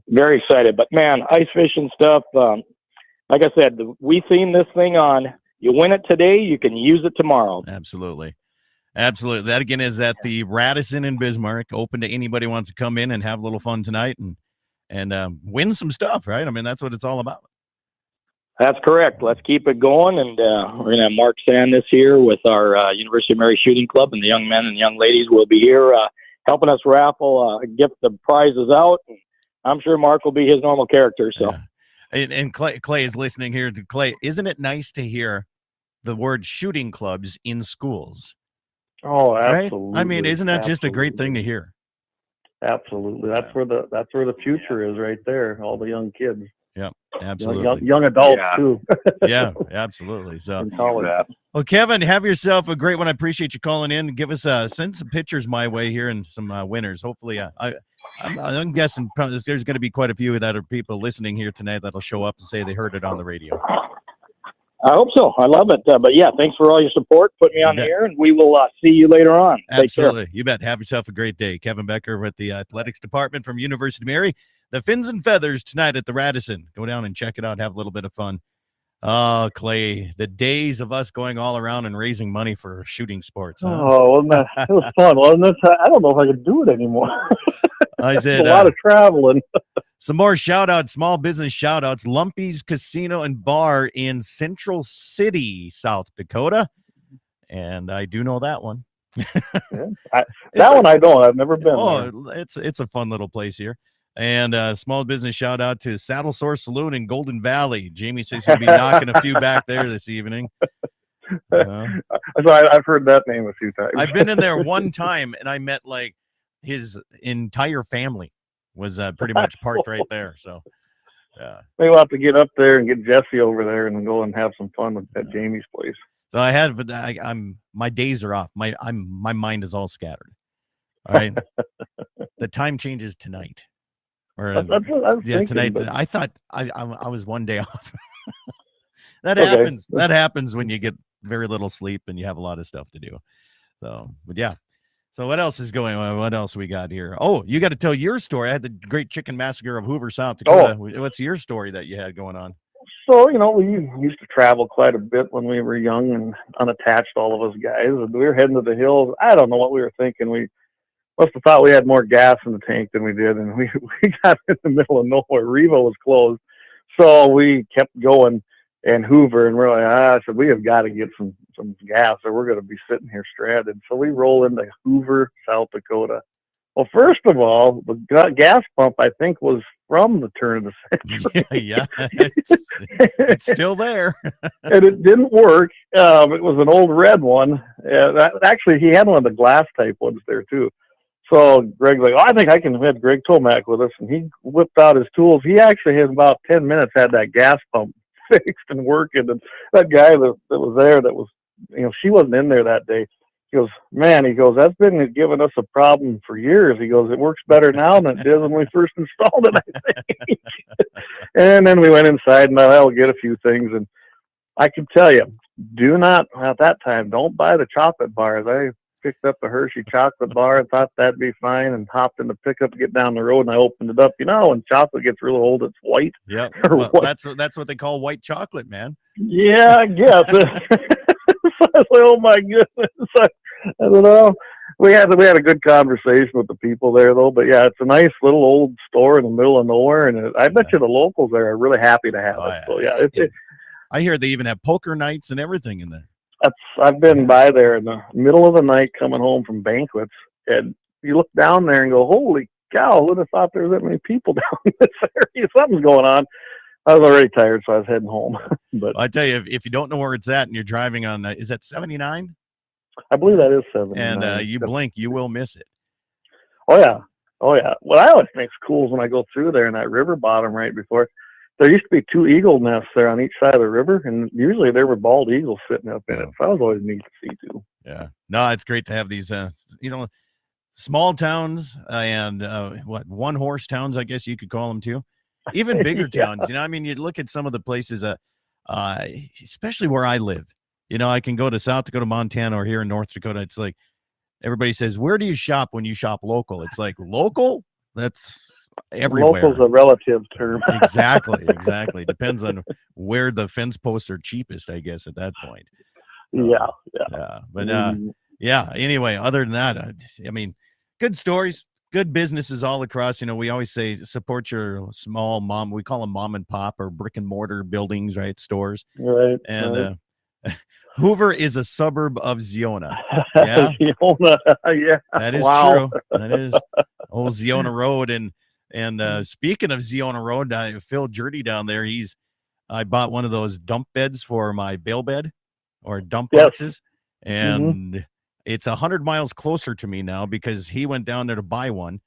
very excited. But man, ice fishing stuff. Like I said, we theme this thing on: you win it today, you can use it tomorrow. Absolutely. That again is at the Radisson in Bismarck. Open to anybody who wants to come in and have a little fun tonight and win some stuff, right? I mean, that's what it's all about. That's correct. Let's keep it going, and we're going to have Mark Sand this year with our University of Mary Shooting Club, and the young men and young ladies will be here helping us raffle, get the prizes out. And I'm sure Mark will be his normal character. So, and Clay is listening here. To Clay, isn't it nice to hear the word shooting clubs in schools? Oh, absolutely. Right? I mean, isn't that just a great thing to hear? Absolutely. That's where the future is right there. All the young kids. Yeah, absolutely. Young adults too. Yeah, absolutely. So, well, Kevin, have yourself a great one. I appreciate you calling in. Give us send some pictures my way here and some winners. Hopefully, I'm guessing there's going to be quite a few that are people listening here tonight that'll show up and say they heard it on the radio. I hope so. I love it. But yeah, thanks for all your support. Put me on the air, and we will see you later on. Absolutely. You bet. Have yourself a great day. Kevin Becker with the athletics department from University of Mary. The Fins and Feathers tonight at the Radisson. Go down and check it out. Have a little bit of fun. Oh, Clay, the days of us going all around and raising money for shooting sports. Huh? Oh, it was fun, wasn't it? I don't know if I could do it anymore. I said a lot of traveling. Some more shout-outs, small business shout-outs. Lumpy's Casino and Bar in Central City, South Dakota. And I do know that one. That one I don't. I've never been there. It's a fun little place here. And small business shout-out to Saddle Source Saloon in Golden Valley. Jamie says he'll be knocking a few back there this evening. I've heard that name a few times. I've been in there one time, and I met, like, his entire family was pretty much parked right there. So maybe we'll have to get up there and get Jesse over there and go and have some fun at Jamie's place. So I'm my days are off. My mind is all scattered. All right. The time changes tonight. Or that's what I was thinking, tonight. but... I thought I was one day off. That happens. That happens when you get very little sleep and you have a lot of stuff to do. So, but yeah. So what else is going on? What else we got here? Oh, you got to tell your story. I had the Great Chicken Massacre of Hoover, South Dakota. What's your story that you had going on? So, we used to travel quite a bit when we were young and unattached, all of us guys. And we were heading to the hills. I don't know what we were thinking. We must have thought we had more gas in the tank than we did. And we got in the middle of nowhere. Revo was closed. So we kept going and Hoover. And we're like, I said, we have got to get some gas or we're going to be sitting here stranded. So we roll into Hoover, South Dakota. Well, first of all, the gas pump, I think, was from the turn of the century. Yeah. It's still there. And it didn't work. It was an old red one. Actually, he had one of the glass type ones there, too. So Greg's like, I think I can have Greg Tomac with us. And he whipped out his tools. He actually, in about 10 minutes, had that gas pump fixed and working. And that guy that was there, that was, she wasn't in there that day. He goes, man, that's been giving us a problem for years. He goes, it works better now than it did when we first installed it, I think. And then we went inside and I'll get a few things. And I can tell you, do not, at that time, don't buy the chocolate bars. I picked up the Hershey chocolate bar and thought that'd be fine and hopped in the pickup to get down the road and I opened it up. When chocolate gets real old, it's white. Yeah, well, that's what they call white chocolate, man. Yeah, I guess. So I was like, oh my goodness. I don't know. We had a good conversation with the people there, though. But yeah, it's a nice little old store in the middle of nowhere, and I bet you the locals there are really happy to have it. So yeah, I hear they even have poker nights and everything in there. I've been by there in the middle of the night coming home from banquets, and you look down there and go, holy cow! Who would have thought there was that many people down in this area? Something's going on. I was already tired, so I was heading home. But I tell you, if you don't know where it's at and you're driving on, is that 79? I believe that is 79. And you blink, you will miss it. Oh yeah. What I always think's cool is when I go through there in that river bottom right before, there used to be 2 eagle nests there on each side of the river, and usually there were bald eagles sitting up in it. So that was always neat to see too. Yeah. No, it's great to have these, small towns and one horse towns, I guess you could call them too. Even bigger towns, you look at some of the places, especially where I live. I can go to South Dakota, Montana, or here in North Dakota. It's like everybody says, where do you shop when you shop local? It's like local? That's everywhere. Local's a relative term. Exactly. Depends on where the fence posts are cheapest, I guess, at that point. Yeah. But anyway, other than that, good stories. Good businesses all across. We always say support your small we call them mom and pop or brick and mortar buildings, right? Stores. Right. And Hoover is a suburb of Ziona. Yeah. Ziona, yeah. That is true. That is old Ziona Road. And speaking of Ziona Road, Phil Jurdy down there, I bought one of those dump beds for my bale bed or dump boxes. And it's 100 miles closer to me now because he went down there to buy one.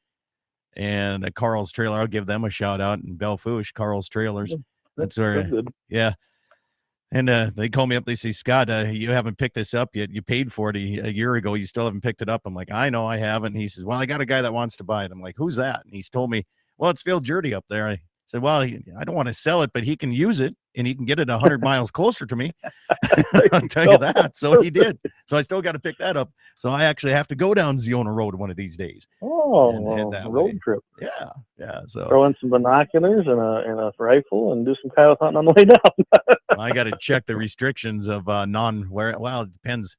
And Carl's Trailer, I'll give them a shout out in Belfouche, Carl's Trailers. That's where, yeah. And they call me up. They say, Scott, you haven't picked this up yet. You paid for it a year ago. You still haven't picked it up. I'm like, I know I haven't. And he says, well, I got a guy that wants to buy it. I'm like, who's that? And he's told me, well, it's Phil Jurdy up there. I said, well, I don't want to sell it, but he can use it and he can get it 100 miles closer to me. I'll tell you that. So he did. So I still got to pick that up. So I actually have to go down Ziona Road one of these days. Oh, road trip. Yeah. So throw in some binoculars and a rifle and do some coyote hunting on the way down. I got to check the restrictions of it depends.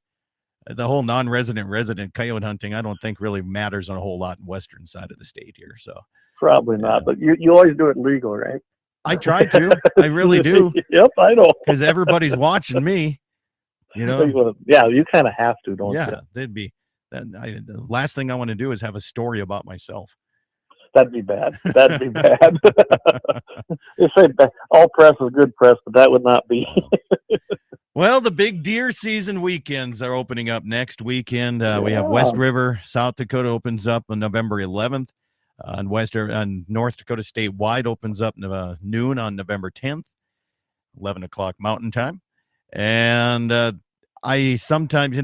The whole non-resident coyote hunting, I don't think really matters on a whole lot in western side of the state here. So probably not, but you always do it legal, right? I try to. I really do. Yep, I know. Because everybody's watching me. Yeah, you kind of have to, don't you? Yeah, the last thing I want to do is have a story about myself. That'd be bad. They say all press is good press, but that would not be. Well, the big deer season weekends are opening up next weekend. We have West River, South Dakota opens up on November 11th. And North Dakota statewide opens up noon on November 10th, 11 o'clock Mountain Time. And I sometimes,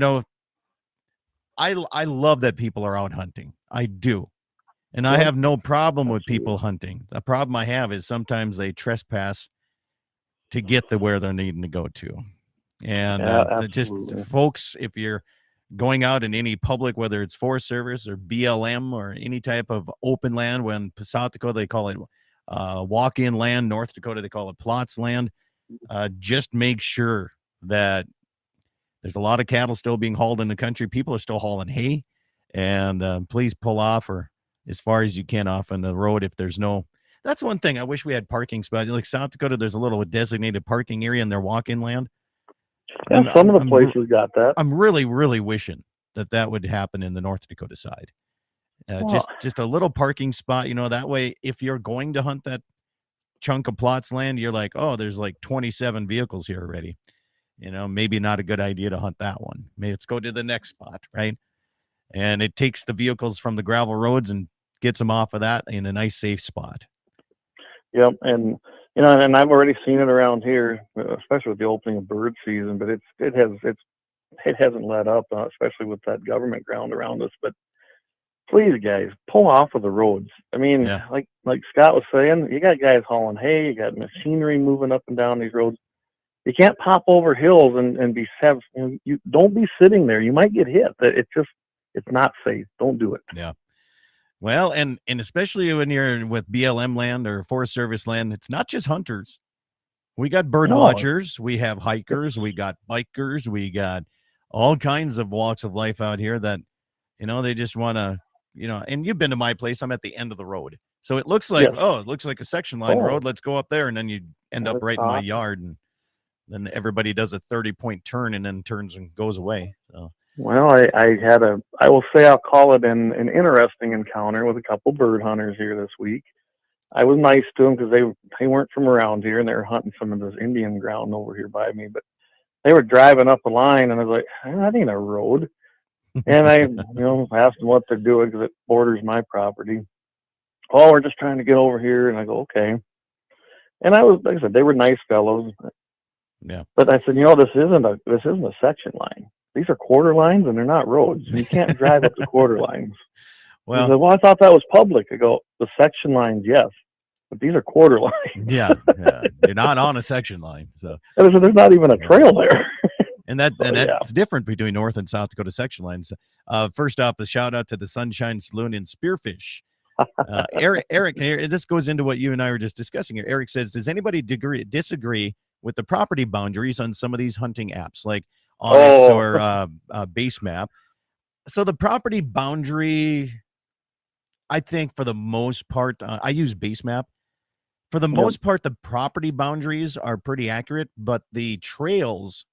I love that people are out hunting. I do. And I have no problem with people hunting. The problem I have is sometimes they trespass to get to where they're needing to go to. And just folks, if you're going out in any public, whether it's Forest Service or BLM or any type of open land. When South Dakota, they call it walk-in land. North Dakota, they call it plots land. Just make sure that there's a lot of cattle still being hauled in the country. People are still hauling hay, and please pull off or as far as you can off on the road if there's no. That's one thing. I wish we had parking spots. Like South Dakota, there's a little designated parking area in their walk-in land. Yeah, some of the places got that. I'm really, really wishing that would happen in the North Dakota side. Just a little parking spot, that way, if you're going to hunt that chunk of plots land, you're like, oh, there's like 27 vehicles here already. Maybe not a good idea to hunt that one. Maybe let's go to the next spot, right? And it takes the vehicles from the gravel roads and gets them off of that in a nice, safe spot. Yep, and and I've already seen it around here, especially with the opening of bird season. But it hasn't let up, especially with that government ground around us. But please, guys, pull off of the roads. I mean, like Scott was saying, you got guys hauling hay, you got machinery moving up and down these roads. You can't pop over hills and be safe. You don't be sitting there. You might get hit. It's not safe. Don't do it. Yeah. Well, and especially when you're with BLM land or Forest Service land, it's not just hunters. We got bird watchers, we have hikers, we got bikers, we got all kinds of walks of life out here that, they just want to, and you've been to my place. I'm at the end of the road. So it looks like, it looks like a section line road. Let's go up there. And then you end up right in my yard. And then everybody does a 30-point turn and then turns and goes away. So. Well, I will say I'll call it an interesting encounter with a couple bird hunters here this week. I was nice to them because they weren't from around here and they were hunting some of this Indian ground over here by me, but they were driving up the line and I was like, that ain't a road. And I, asked them what they're doing because it borders my property. Oh, we're just trying to get over here. And I go, okay. And like I said, they were nice fellows. Yeah. But I said, this isn't a section line. These are quarter lines and they're not roads. You can't drive up the quarter lines. Well, said, I thought that was public. I go, the section lines, yes, but these are quarter lines. Yeah. You're not on a section line. So there's not even a trail there. And that's different between North and South Dakota section lines. First off, a shout out to the Sunshine Saloon in Spearfish. Eric, this goes into what you and I were just discussing here. Eric says, does anybody disagree with the property boundaries on some of these hunting apps like Onyx or Base Map? So the property boundary, I think for the most part, I use Base Map. For the most part, the property boundaries are pretty accurate, but the trails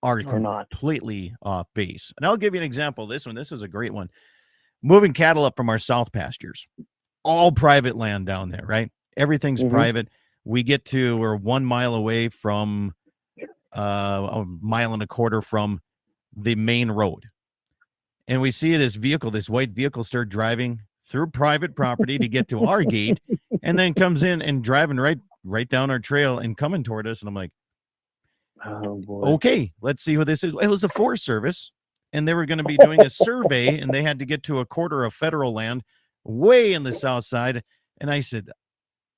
are completely off base. And I'll give you an example. This is a great one. Moving cattle up from our south pastures, all private land down there, right? Everything's private. We're 1 mile away from a mile and a quarter from the main road. And we see this white vehicle start driving through private property to get to our gate and then comes in and driving right down our trail and coming toward us. And I'm like, oh boy. Okay, let's see what this is. It was the Forest Service, and they were going to be doing a survey, and they had to get to a quarter of federal land way in the south side. And I said,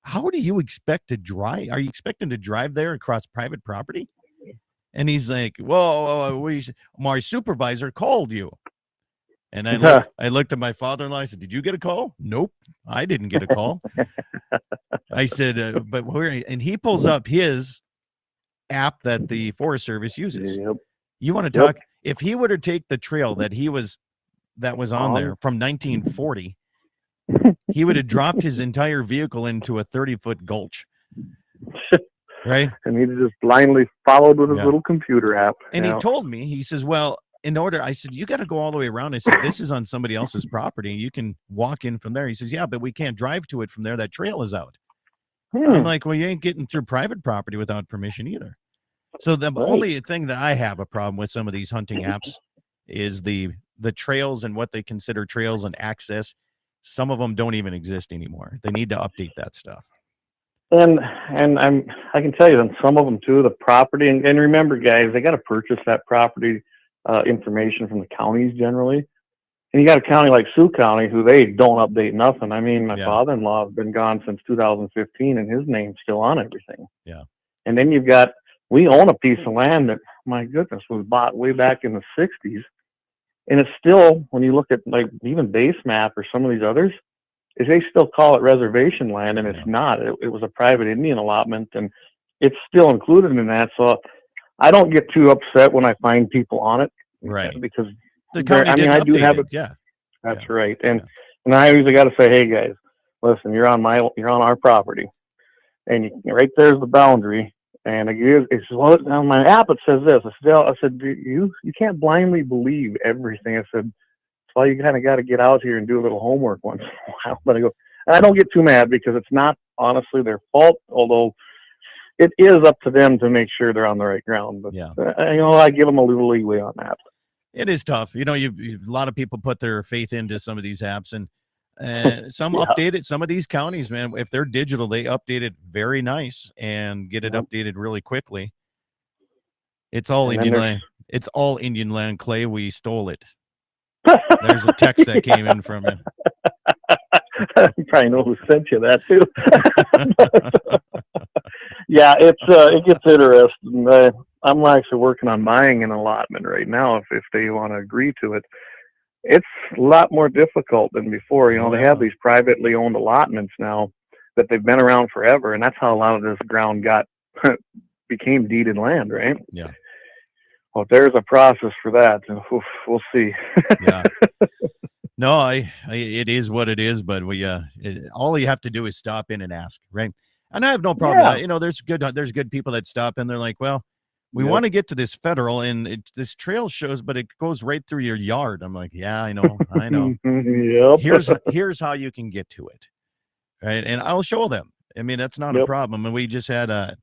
how do you expect to drive? Are you expecting to drive there across private property? And he's like, well, my supervisor called you. And I looked at my father-in-law. I said, did you get a call? Nope, I didn't get a call. I said, but where? And he pulls up his app that the Forest Service uses. Yep. You want to talk? If he were to take the trail that was on there from 1940, he would have dropped his entire vehicle into a 30-foot gulch. Right? And he just blindly followed with his little computer app. And he told me, he says, well, I said, you got to go all the way around. I said, this is on somebody else's property. You can walk in from there. He says, yeah, but we can't drive to it from there. That trail is out. I'm like, well, you ain't getting through private property without permission either. So the only thing that I have a problem with some of these hunting apps is the trails and what they consider trails and access. Some of them don't even exist anymore. They need to update that stuff. And I can tell you that some of them too, the property, and remember guys, they got to purchase that property information from the counties generally. And you got a county like Sioux County who they don't update nothing. I mean, my father-in-law has been gone since 2015 and his name's still on everything. Yeah. And then we own a piece of land that, my goodness, was bought way back in the 60s. And it's still, when you look at like even Base Map or some of these others, is they still call it reservation land, and it's not. It was a private Indian allotment, and it's still included in that. So I don't get too upset when I find people on it, Right. Because The county I mean, didn't I do update have it. it. Yeah. That's right. And I usually got to say, hey guys, listen, you're on our property, and right there's the boundary. And it's well, on my app it says this. I said, you can't blindly believe everything. I said, well, you kind of got to get out here and do a little homework once in a while. But I go, and I don't get too mad because it's not honestly their fault, although it is up to them to make sure they're on the right ground. But I give them a little leeway on that. It is tough. You know, a lot of people put their faith into some of these apps, and some update it. Some of these counties, man, if they're digital, they update it very nice and get it updated really quickly. It's all Indian land. It's all Indian land, Clay. We stole it. There's a text that came in from you. You probably know who sent you that too. Yeah, it gets interesting. I'm actually working on buying an allotment right now. If they want to agree to it, it's a lot more difficult than before. You know, they have these privately owned allotments now that they've been around forever, and that's how a lot of this ground became deeded land, right? Yeah. Well, there's a process for that, and we'll see. Yeah. No, it is what it is, but all you have to do is stop in and ask, right? And I have no problem. Yeah. You know, there's good people that stop in. They're like, well, we want to get to this federal, and this trail shows, but it goes right through your yard. I'm like, yeah, I know. Yep. Here's how you can get to it, right? And I'll show them. I mean, that's not a problem. And we just had a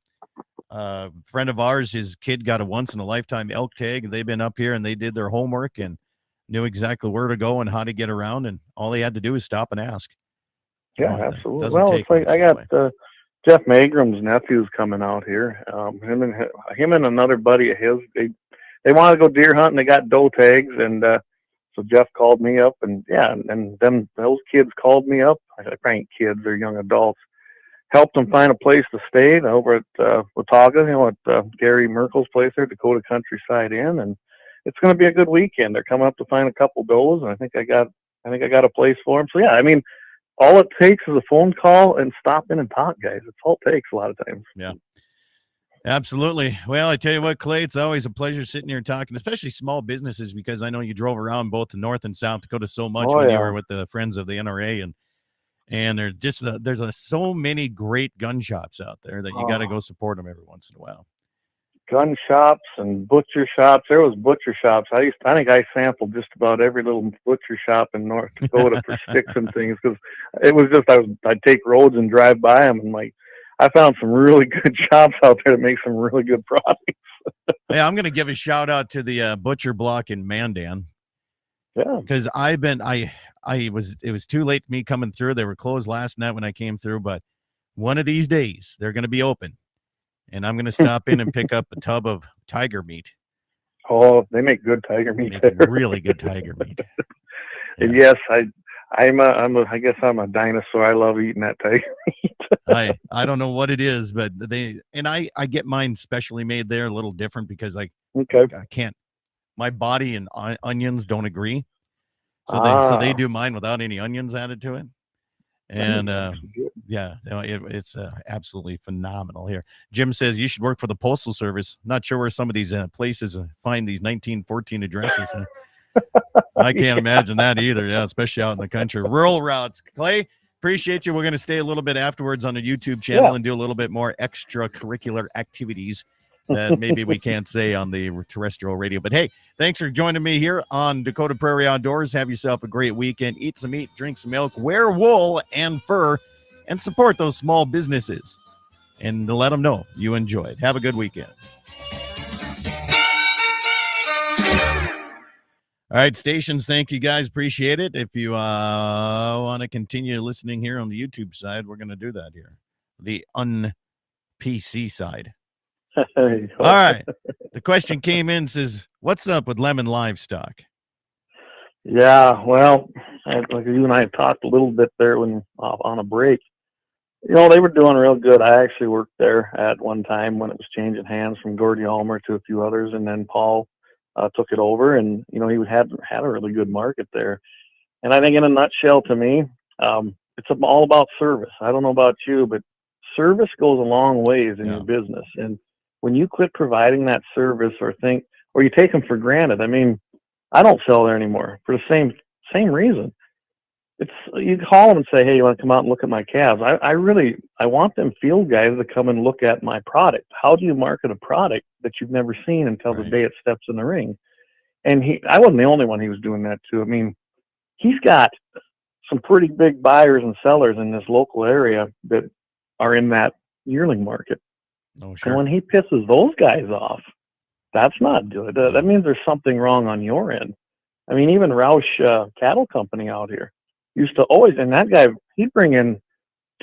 friend of ours, his kid got a once in a lifetime elk tag. They've been up here and they did their homework and knew exactly where to go and how to get around. And all they had to do is stop and ask. Yeah, absolutely. Well, it's like I got Jeff Magram's nephew's coming out here. Him and another buddy of his, they want to go deer hunting. They got doe tags. And, so Jeff called me up and those kids called me up. I think kids, they're young adults. Helped them find a place to stay over at Watauga, at Gary Merkel's place there, Dakota Countryside Inn, and it's going to be a good weekend. They're coming up to find a couple does, and I think I got a place for them. So yeah, I mean, all it takes is a phone call and stop in and talk, guys. It's all it takes a lot of times. Yeah, absolutely. Well, I tell you what, Clay, it's always a pleasure sitting here talking, especially small businesses, because I know you drove around both North and South Dakota so much when you were with the Friends of the NRA, and there's so many great gun shops out there that you got to go support them every once in a while. Gun shops and butcher shops. There was butcher shops. I think I sampled just about every little butcher shop in North Dakota for sticks and things, because it was just I'd take roads and drive by them, and like I found some really good shops out there that make some really good products. Yeah, I'm going to give a shout out to the butcher block in Mandan. Yeah, because it was too late for me coming through. They were closed last night when I came through, but one of these days they're going to be open, and I'm going to stop in and pick up a tub of tiger meat. Oh, they make good tiger meat. Really good tiger meat. Yeah. And yes, I guess I'm a dinosaur. I love eating that tiger meat. I don't know what it is, but I get mine specially made there, a little different because I can't. My body and onions don't agree, so they do mine without any onions added to it, and it's absolutely phenomenal here. Jim says you should work for the Postal Service. Not sure where some of these places find these 1914 addresses. I can't imagine that either. Yeah, especially out in the country, rural routes. Clay, appreciate you. We're going to stay a little bit afterwards on the YouTube channel and do a little bit more extracurricular activities that maybe we can't say on the terrestrial radio. But hey, thanks for joining me here on Dakota Prairie Outdoors. Have yourself a great weekend. Eat some meat, drink some milk, wear wool and fur, and support those small businesses. And let them know you enjoyed. Have a good weekend. All right, stations, thank you guys. Appreciate it. If you want to continue listening here on the YouTube side, we're going to do that here. The un-PC side. All right. The question came in, says, what's up with Lemon Livestock? Yeah, well, like you and I talked a little bit there when on a break. You know, they were doing real good. I actually worked there at one time when it was changing hands from Gordy Ulmer to a few others, and then Paul took it over, and he had a really good market there. And I think, in a nutshell, to me, it's all about service. I don't know about you, but service goes a long ways in your business. And when you quit providing that service, or you take them for granted, I mean, I don't sell there anymore for the same reason. You call them and say, hey, you want to come out and look at my calves? I want them field guys to come and look at my product. How do you market a product that you've never seen until the day it steps in the ring? And I wasn't the only one he was doing that to. I mean, he's got some pretty big buyers and sellers in this local area that are in that yearling market. Oh, sure. And when he pisses those guys off, that's not good. That means there's something wrong on your end. I mean, even Roush Cattle Company out here used to always, and that guy, he'd bring in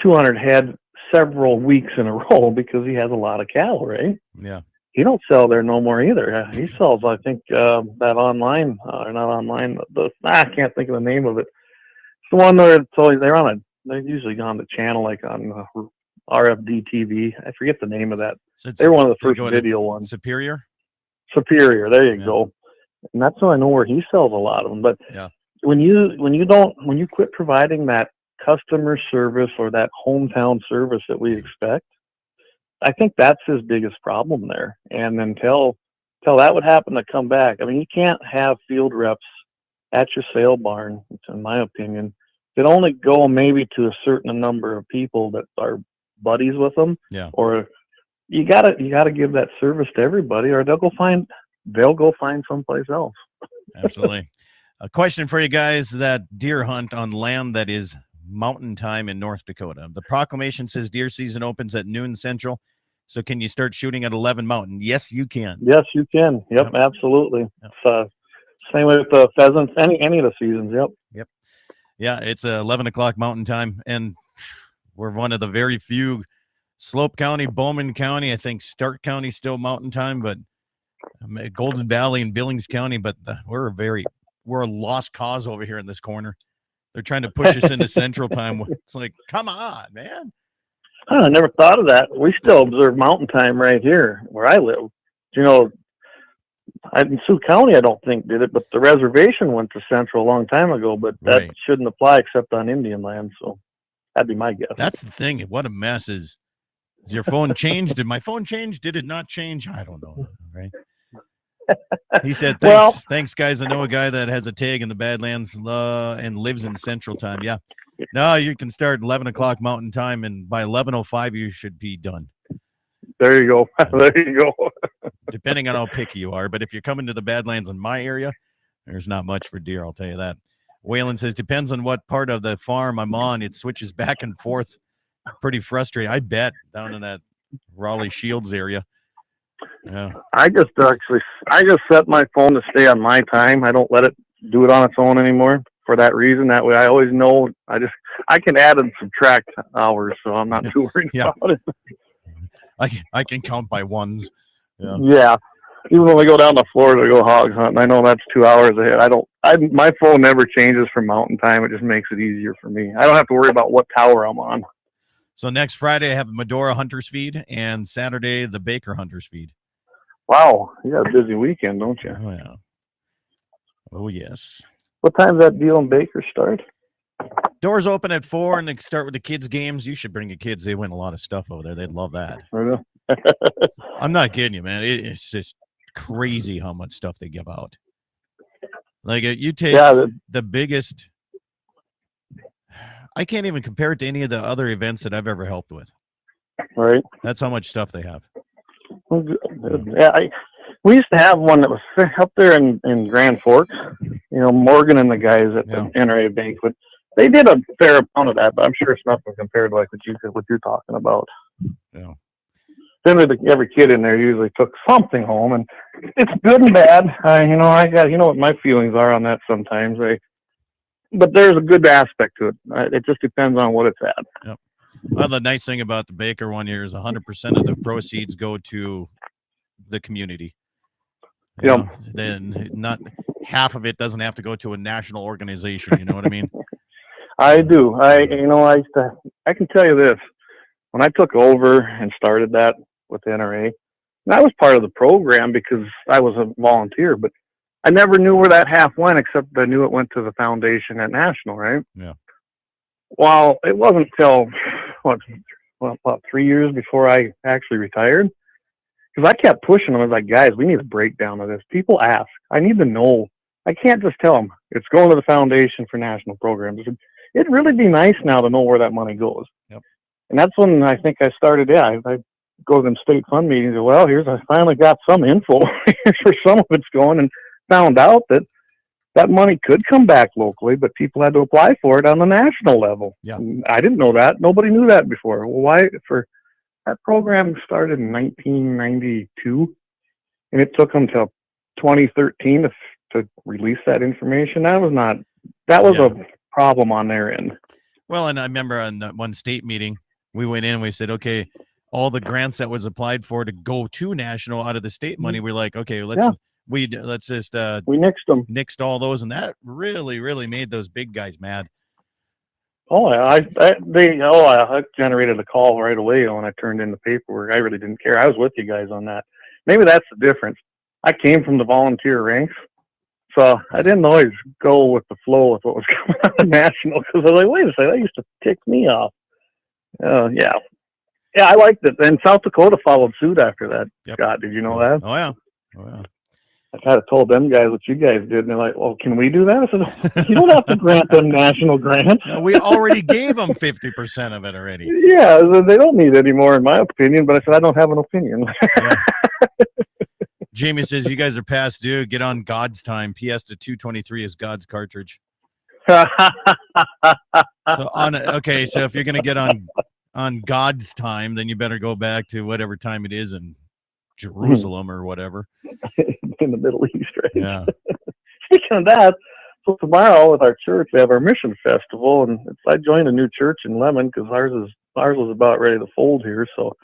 200 head several weeks in a row because he has a lot of cattle, right? Yeah. He don't sell there no more either. He sells, I think, that online, or not online, I can't think of the name of it. It's the one where they're usually on the channel, like on RFD TV. I forget the name of that. So they were one of the first video ones. Superior, there you go. And that's how I know where he sells a lot of them. But when you quit providing that customer service or that hometown service that we expect, I think that's his biggest problem there. And until that would happen to come back, I mean, you can't have field reps at your sale barn, in my opinion, that only go maybe to a certain number of people that are buddies with them. Yeah. Or you gotta give that service to everybody, or they'll go find someplace else. Absolutely. A question for you guys: that deer hunt on land that is mountain time in North Dakota. The proclamation says deer season opens at noon Central. So can you start shooting at 11 Mountain? Yes, you can. Yes, you can. Yep. Absolutely. Yep. Same with the pheasants, any of the seasons. Yep. Yeah, it's 11 o'clock Mountain time, and we're one of the very few. Slope County, Bowman County, I think Stark County still Mountain time, but Golden Valley and Billings County, but we're a lost cause over here in this corner. They're trying to push us into Central time. It's like, come on, man. I never thought of that. We still observe Mountain time right here where I live. In Sioux County, I don't think did it, but the reservation went to Central a long time ago, but that shouldn't apply except on Indian land. So that'd be my guess. That's the thing. What a mess is your phone changed? Did my phone change? Did it not change? I don't know. Right. He said, thanks, guys. I know a guy that has a tag in the Badlands and lives in Central time. Yeah. No, you can start 11 o'clock Mountain time, and by 11:05, you should be done. There you go. There you go. Depending on how picky you are. But if you're coming to the Badlands in my area, there's not much for deer, I'll tell you that. Waylon says, depends on what part of the farm I'm on. It switches back and forth. Pretty frustrating. I bet down in that Raleigh Shields area. Yeah. I just set my phone to stay on my time. I don't let it do it on its own anymore for that reason. That way I always know I can add and subtract hours, so I'm not too worried about it. I can count by ones. Yeah. Even when we go down to Florida to go hog hunting, I know that's 2 hours ahead. My phone never changes from Mountain time. It just makes it easier for me. I don't have to worry about what tower I'm on. So next Friday I have Medora Hunters Feed, and Saturday the Baker Hunters Feed. Wow, you got a busy weekend, don't you? Oh yeah. Oh yes. What time's that deal in Baker start? Doors open at 4, and they start with the kids' games. You should bring your kids. They win a lot of stuff over there. They'd love that. Really? I'm not kidding you, man. It's just crazy how much stuff they give out. Like you take the biggest. I can't even compare it to any of the other events that I've ever helped with. Right. That's how much stuff they have. Yeah, we used to have one that was up there in Grand Forks. Morgan and the guys at the NRA banquet. They did a fair amount of that, but I'm sure it's nothing compared to like what you're talking about. Yeah. Then every kid in there usually took something home, and it's good and bad. I got what my feelings are on that sometimes. But there's a good aspect to it. It just depends on what it's at. Yep. Well, the nice thing about the Baker one here is 100% of the proceeds go to the community. Then not half of it doesn't have to go to a national organization. You know what I mean? I do. I can tell you this. When I took over and started that with the NRA, And I was part of the program because I was a volunteer, but I never knew where that half went, except I knew it went to the foundation at National, right? Yeah. Well, it wasn't till, about 3 years before I actually retired. Because I kept pushing them. I was like, guys, we need a breakdown of this. People ask. I need to know. I can't just tell them it's going to the foundation for national programs. It'd really be nice now to know where that money goes. Yep. And that's when I think I started. Yeah, I go to them state fund meetings. And, well, I finally got some info for some of it's going, and found out that money could come back locally, but people had to apply for it on the national level. Yeah. And I didn't know that. Nobody knew that before. Well, why? That program started in 1992, and it took them till 2013 to release that information. That was a problem on their end. Well, and I remember on that one state meeting, we went in and we said, okay, all the grants that was applied for to go to national out of the state money, we're like, okay, let's just we nixed them. Nixed all those, and that really, really made those big guys mad. Oh, I generated a call right away when I turned in the paperwork. I really didn't care. I was with you guys on that. Maybe that's the difference. I came from the volunteer ranks, so I didn't always go with the flow with what was coming out of national, because I was like, wait a second, that used to tick me off. Yeah, I liked it. And South Dakota followed suit after that. Yep. Scott, did you know that? Oh yeah. I kind of told them guys what you guys did, and they're like, well, can we do that? I said, you don't have to grant them national grants. No, we already gave them 50% of it already. Yeah, they don't need any more, in my opinion, but I said, I don't have an opinion. Yeah. Jamie says, you guys are past due. Get on God's time. PS to 223 is God's cartridge. So if you're going to get on God's time, then you better go back to whatever time it is in Jerusalem or whatever. In the Middle East, right? Yeah. Speaking of that, so tomorrow with our church, we have our mission festival, and I joined a new church in Lemon because ours was about ready to fold here. So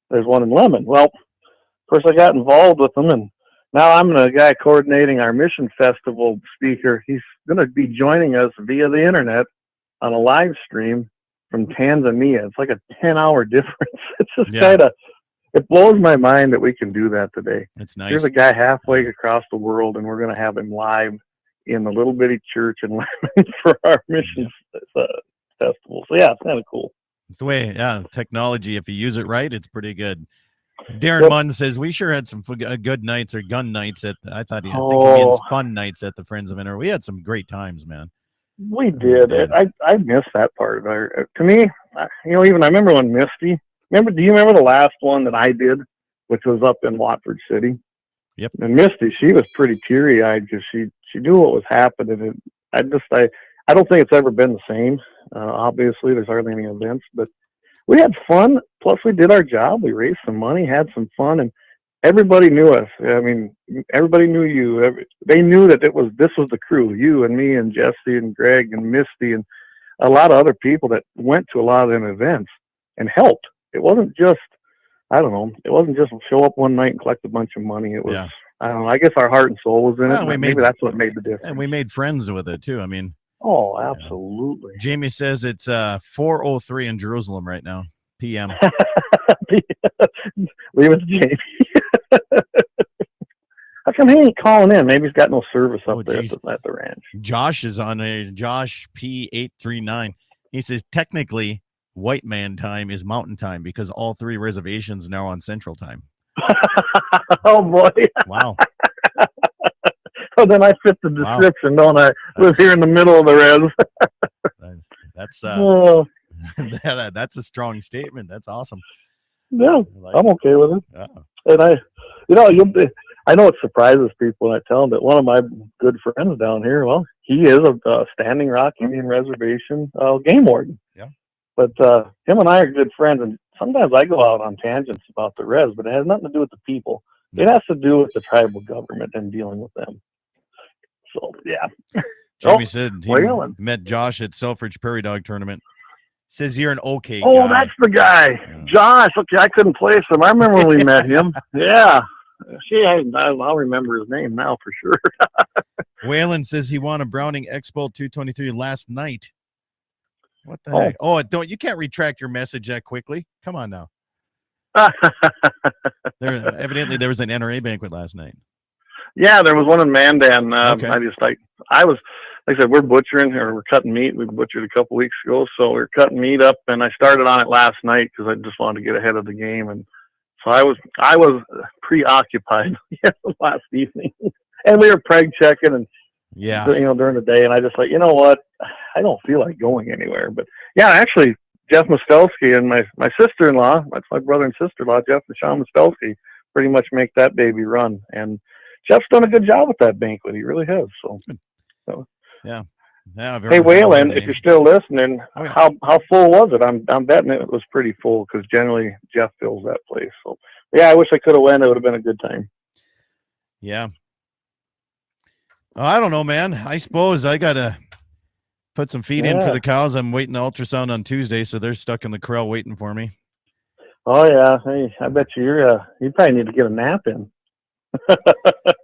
there's one in Lemon. Well, of course, I got involved with them, and now I'm the guy coordinating our mission festival speaker. He's going to be joining us via the internet on a live stream from Tanzania. It's like a 10-hour difference. It's just kind of. It blows my mind that we can do that today. It's nice. There's a guy halfway across the world, and we're going to have him live in the little bitty church in Lemon for our mission festival. So, yeah, it's kind of cool. It's the way, technology, if you use it right, it's pretty good. Darren Munn says, we sure had some good nights or gun nights I think he means fun nights at the Friends of Inner. We had some great times, man. We did. I missed that part of it. To me, even I remember when Misty, do you remember the last one that I did, which was up in Watford City? Yep. And Misty, she was pretty teary-eyed because she knew what was happening. And I don't think it's ever been the same. Obviously, there's hardly any events, but we had fun. Plus, we did our job. We raised some money, had some fun, and everybody knew us. I mean, everybody knew you. They knew that this was the crew, you and me and Jesse and Greg and Misty and a lot of other people that went to a lot of them events and helped. It wasn't just, it wasn't just show up one night and collect a bunch of money. It was, I don't know, I guess our heart and soul was in it. Maybe that's what made the difference. And we made friends with it too. I mean. Oh, absolutely. Jamie says it's 4:03 in Jerusalem right now, p.m. Leave it to Jamie. How come he ain't calling in? Maybe he's got no service up there at the ranch. Josh is on Josh P839. He says technically white man time is mountain time because all three reservations now on central time. Oh boy. Wow. So then I fit the description, don't I? Live here in the middle of the res. That's a strong statement. That's awesome. Yeah, I'm okay with it. Yeah. And I know it surprises people when I tell them that one of my good friends down here, well, he is a Standing Rock Indian Reservation game warden. Yeah. But him and I are good friends, and sometimes I go out on tangents about the res, but it has nothing to do with the people. No. It has to do with the tribal government and dealing with them. So, yeah. Jamie said he met Josh at Selfridge Prairie Dog Tournament. Says you're an okay guy. Oh, that's the guy. Yeah. Josh. Okay, I couldn't place him. I remember when we met him. Yeah. I'll remember his name now for sure. Waylon says he won a Browning Expo 223 last night. What the heck? Oh, you can't retract your message that quickly. Come on now. Evidently there was an NRA banquet last night. Yeah, there was one in Mandan. Okay. I was, like I said, we're butchering or we're cutting meat. We butchered a couple weeks ago, so we were cutting meat up, and I started on it last night because I just wanted to get ahead of the game, and so I was preoccupied last evening, and we were preg checking and during the day, and I just like, you know what, I don't feel like going anywhere, but yeah, actually, Jeff Mostelski and my sister-in-law, that's my brother and sister-in-law, Jeff and Sean Mostelski, pretty much make that baby run, and Jeff's done a good job with that banquet. He really has. So. Yeah. Hey, Waylon, if you're still listening, how full was it? I'm betting it was pretty full because generally Jeff fills that place. So yeah, I wish I could have went. It would have been a good time. Yeah. Oh, I don't know, man. I suppose I gotta put some feed in for the cows. I'm waiting the ultrasound on Tuesday, so they're stuck in the corral waiting for me. Oh yeah. Hey, I bet you probably need to get a nap in. I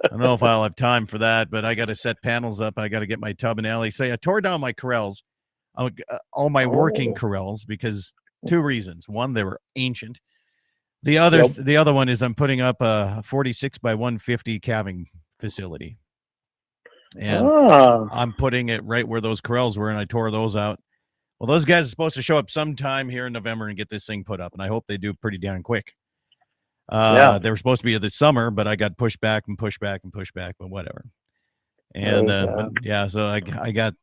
don't know if I'll have time for that, but I got to set panels up. I got to get my tub and alley. Say I tore down my corrals, all my working corrals, because 2 reasons. One, they were ancient. The other one is I'm putting up a 46 by 150 calving facility, and I'm putting it right where those corrals were, and I tore those out. Well, those guys are supposed to show up sometime here in November and get this thing put up, and I hope they do pretty damn quick. They were supposed to be this summer, but I got pushed back, but whatever. And so I got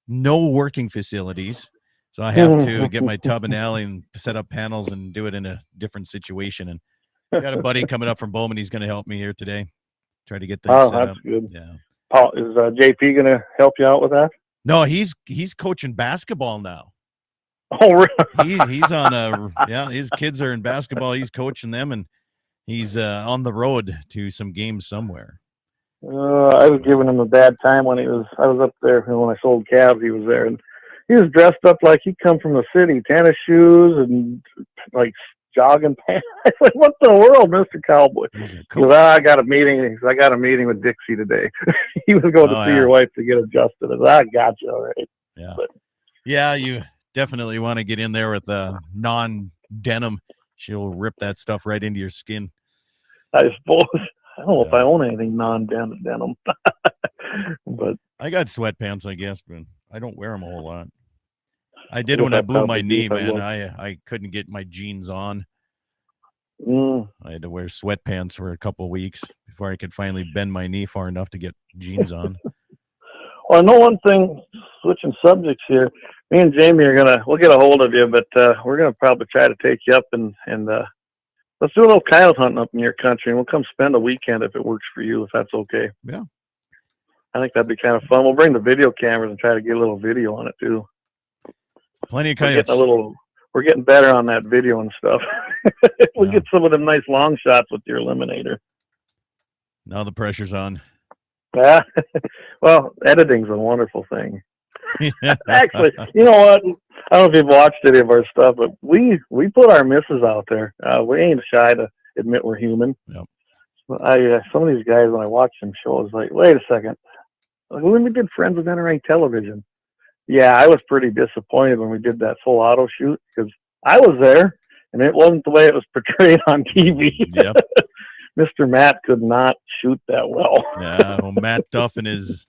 no working facilities, so I have to get my tub and alley and set up panels and do it in a different situation. And I got a buddy coming up from Bowman. He's going to help me here today, try to get things set up. That's good. Yeah. Paul, is JP going to help you out with that? No, he's coaching basketball now. Oh, really? He's on his kids are in basketball. He's coaching them, and he's on the road to some games somewhere. I was giving him a bad time when I was up there when I sold calves. He was there, and he was dressed up like he'd come from the city, tennis shoes and like jogging pants. I was like, what the world, Mr. Cowboy? He goes, I got a meeting. I got a meeting with Dixie today. He was going to see your wife to get adjusted. I got you, all right. Yeah. Yeah, you definitely want to get in there with non-denim. She'll rip that stuff right into your skin. I suppose. I don't know if I own anything non-denim. But I got sweatpants, I guess, but I don't wear them a whole lot. I did when I blew my knee, man. I couldn't get my jeans on. I had to wear sweatpants for a couple of weeks before I could finally bend my knee far enough to get jeans on. Well, I know one thing, switching subjects here, me and Jamie we'll get a hold of you, but we're going to probably try to take you up and let's do a little coyote hunting up in your country, and we'll come spend a weekend if it works for you, if that's okay. Yeah. I think that'd be kind of fun. We'll bring the video cameras and try to get a little video on it too. Plenty of coyotes. We're getting better on that video and stuff. We'll get some of them nice long shots with your eliminator. Now the pressure's on. Yeah. Well, editing's a wonderful thing. Actually, you know what? I don't know if you've watched any of our stuff, but we put our misses out there. We ain't shy to admit we're human. Yep. Some of these guys, when I watch them shows, like, wait a second. Like, when we did Friends with NRA Television, yeah, I was pretty disappointed when we did that full auto shoot because I was there and it wasn't the way it was portrayed on TV. Yep. Mr. Matt could not shoot that well. Yeah, well, Matt Duff and his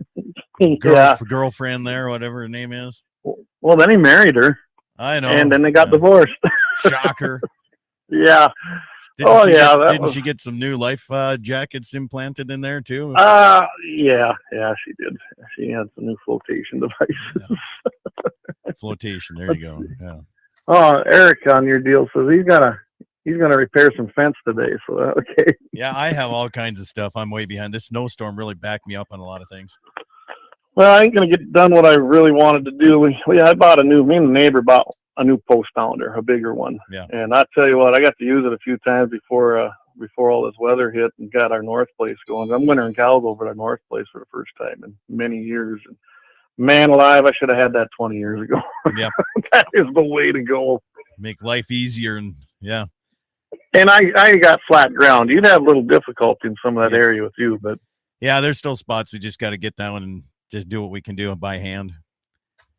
girlfriend there, whatever her name is. Well, then he married her. I know. And then they got divorced. Shocker. Yeah. Didn't she get some new life jackets implanted in there too? Yeah, she did. She had some new flotation devices. Yeah. Flotation, there you go. Yeah. Oh, Eric on your deal says he's gonna repair some fence today. So okay. Yeah, I have all kinds of stuff. I'm way behind. This snowstorm really backed me up on a lot of things. Well, I ain't gonna get done what I really wanted to do. Me and the neighbor bought a new post sounder, a bigger one. Yeah. And I tell you what, I got to use it a few times before all this weather hit and got our north place going. I'm wintering cows over at our north place for the first time in many years. And man alive, I should have had that 20 years ago. Yeah. That is the way to go. Make life easier and yeah. And I got flat ground. You'd have a little difficulty in some of that area with you, but yeah, there's still spots we just got to get down and just do what we can do by hand.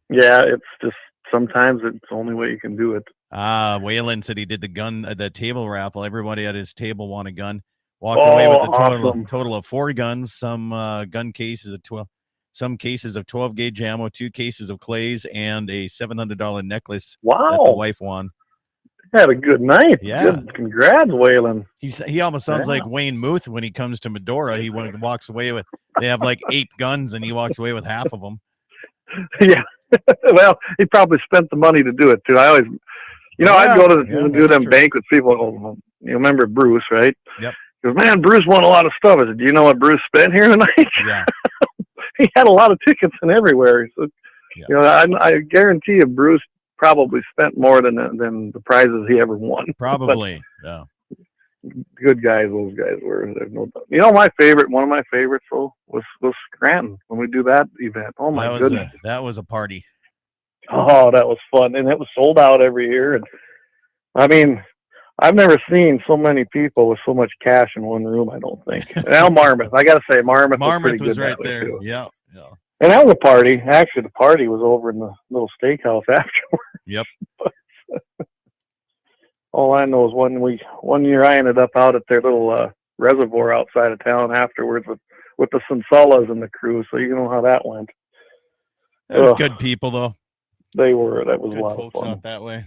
Yeah, it's just sometimes it's the only way you can do it. Waylon said he did the table raffle. Everybody at his table won a gun. Walked away with a awesome. total of 4 guns, some gun cases of 12, some cases of 12 gauge ammo, 2 cases of clays, and a $700 necklace that the Wow. wife won. Had a good night. Yeah. Good. Congrats, Waylon. He almost sounds Yeah. like Wayne Muth when he comes to Medora. He walks away with, they have like 8 guns and he walks away with half of them. Yeah. Well, he probably spent the money to do it too. I always, I'd go to do that's them true. banquets. People, you remember Bruce, right? Yep. He goes, man, Bruce won a lot of stuff. I said, do you know what Bruce spent here tonight? Yeah. He had a lot of tickets and everywhere. So, Yeah. I guarantee you, Bruce probably spent more than the prizes he ever won. Probably. Yeah. Good guys, those guys were. There's no doubt. One of my favorites was Scranton when we do that event. Oh my goodness, that was a party. oh, that was fun, and it was sold out every year. And I mean, I've never seen so many people with so much cash in one room. I don't think. Now Marmouth, I got to say, Marmouth was pretty good right that way, there. too. Yeah. Yeah. And that was a party. Actually, the party was over in the little steakhouse afterwards. Yep. All I know is one year I ended up out at their little reservoir outside of town afterwards with the Sansalas and the crew. So you know how that went. They were good people though. They were. That was Good a lot of folks fun. out that way.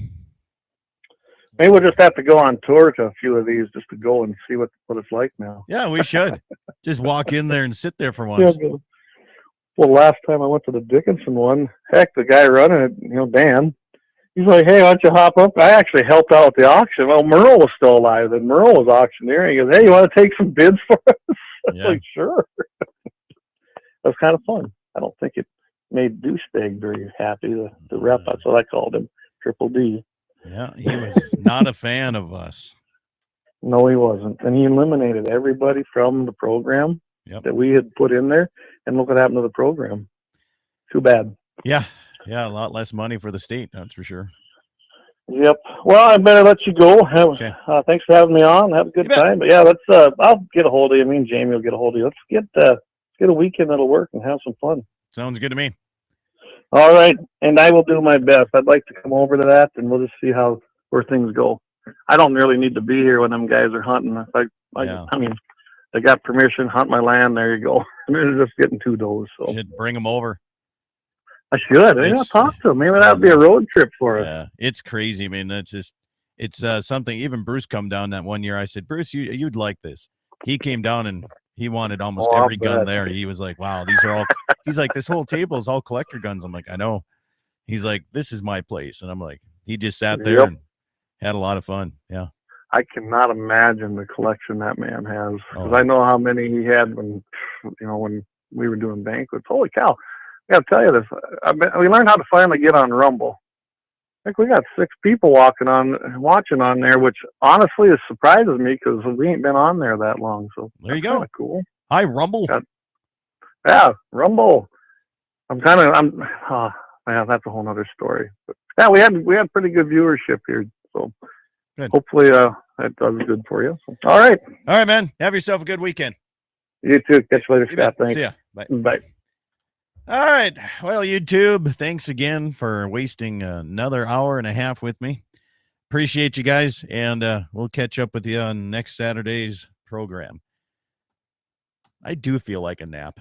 Maybe we'll just have to go on tour to a few of these just to go and see what it's like now. Yeah, we should just walk in there and sit there for once. Yeah, well, last time I went to the Dickinson one, heck, the guy running it, Dan, he's like, hey, why don't you hop up? I actually helped out with the auction. Well, Merle was still alive. Then Merle was auctioneer. He goes, hey, you want to take some bids for us? I was Yeah. like, sure. That was kind of fun. I don't think it made Douchebag very happy, the rep. That's what I called him, Triple D. Yeah, he was not a fan of us. No, he wasn't. And he eliminated everybody from the program that we had put in there. And look what happened to the program. Too bad. Yeah. Yeah, a lot less money for the state, that's for sure. Yep. Well, I better let you go. Okay. Thanks for having me on. Have a good time. But yeah, let's. I'll get a hold of you. Me and Jamie will get a hold of you. Let's get a weekend that'll work and have some fun. Sounds good to me. All right, and I will do my best. I'd like to come over to that, and we'll just see where things go. I don't really need to be here when them guys are hunting. I mean, they got permission, hunt my land. There you go. They're just getting 2 does. So should bring them over. I should. Maybe I'll talk to them. Maybe that'd be a road trip for us. Yeah, it's crazy. I mean, it's something. Even Bruce come down that one year. I said, Bruce, you'd like this. He came down and he wanted almost every gun there. He was like, wow, these are all. He's like, this whole table is all collector guns. I'm like, I know. He's like, this is my place, and I'm like, he just sat there and had a lot of fun. Yeah. I cannot imagine the collection that man has, because I know how many he had when we were doing banquets. Holy cow! I got to tell you this. We learned how to finally get on Rumble. I think we got 6 people watching on there, which honestly surprises me because we ain't been on there that long. So there you go. Cool. Hi, Rumble. Yeah, Rumble. Yeah, that's a whole other story. But yeah, we had pretty good viewership here, so good. Hopefully that does good for you. So, all right, man. Have yourself a good weekend. You too. Catch you later, Scott. Thanks. See ya. Bye. Bye. All right. Well, YouTube, thanks again for wasting another hour and a half with me. Appreciate you guys, and we'll catch up with you on next Saturday's program. I do feel like a nap.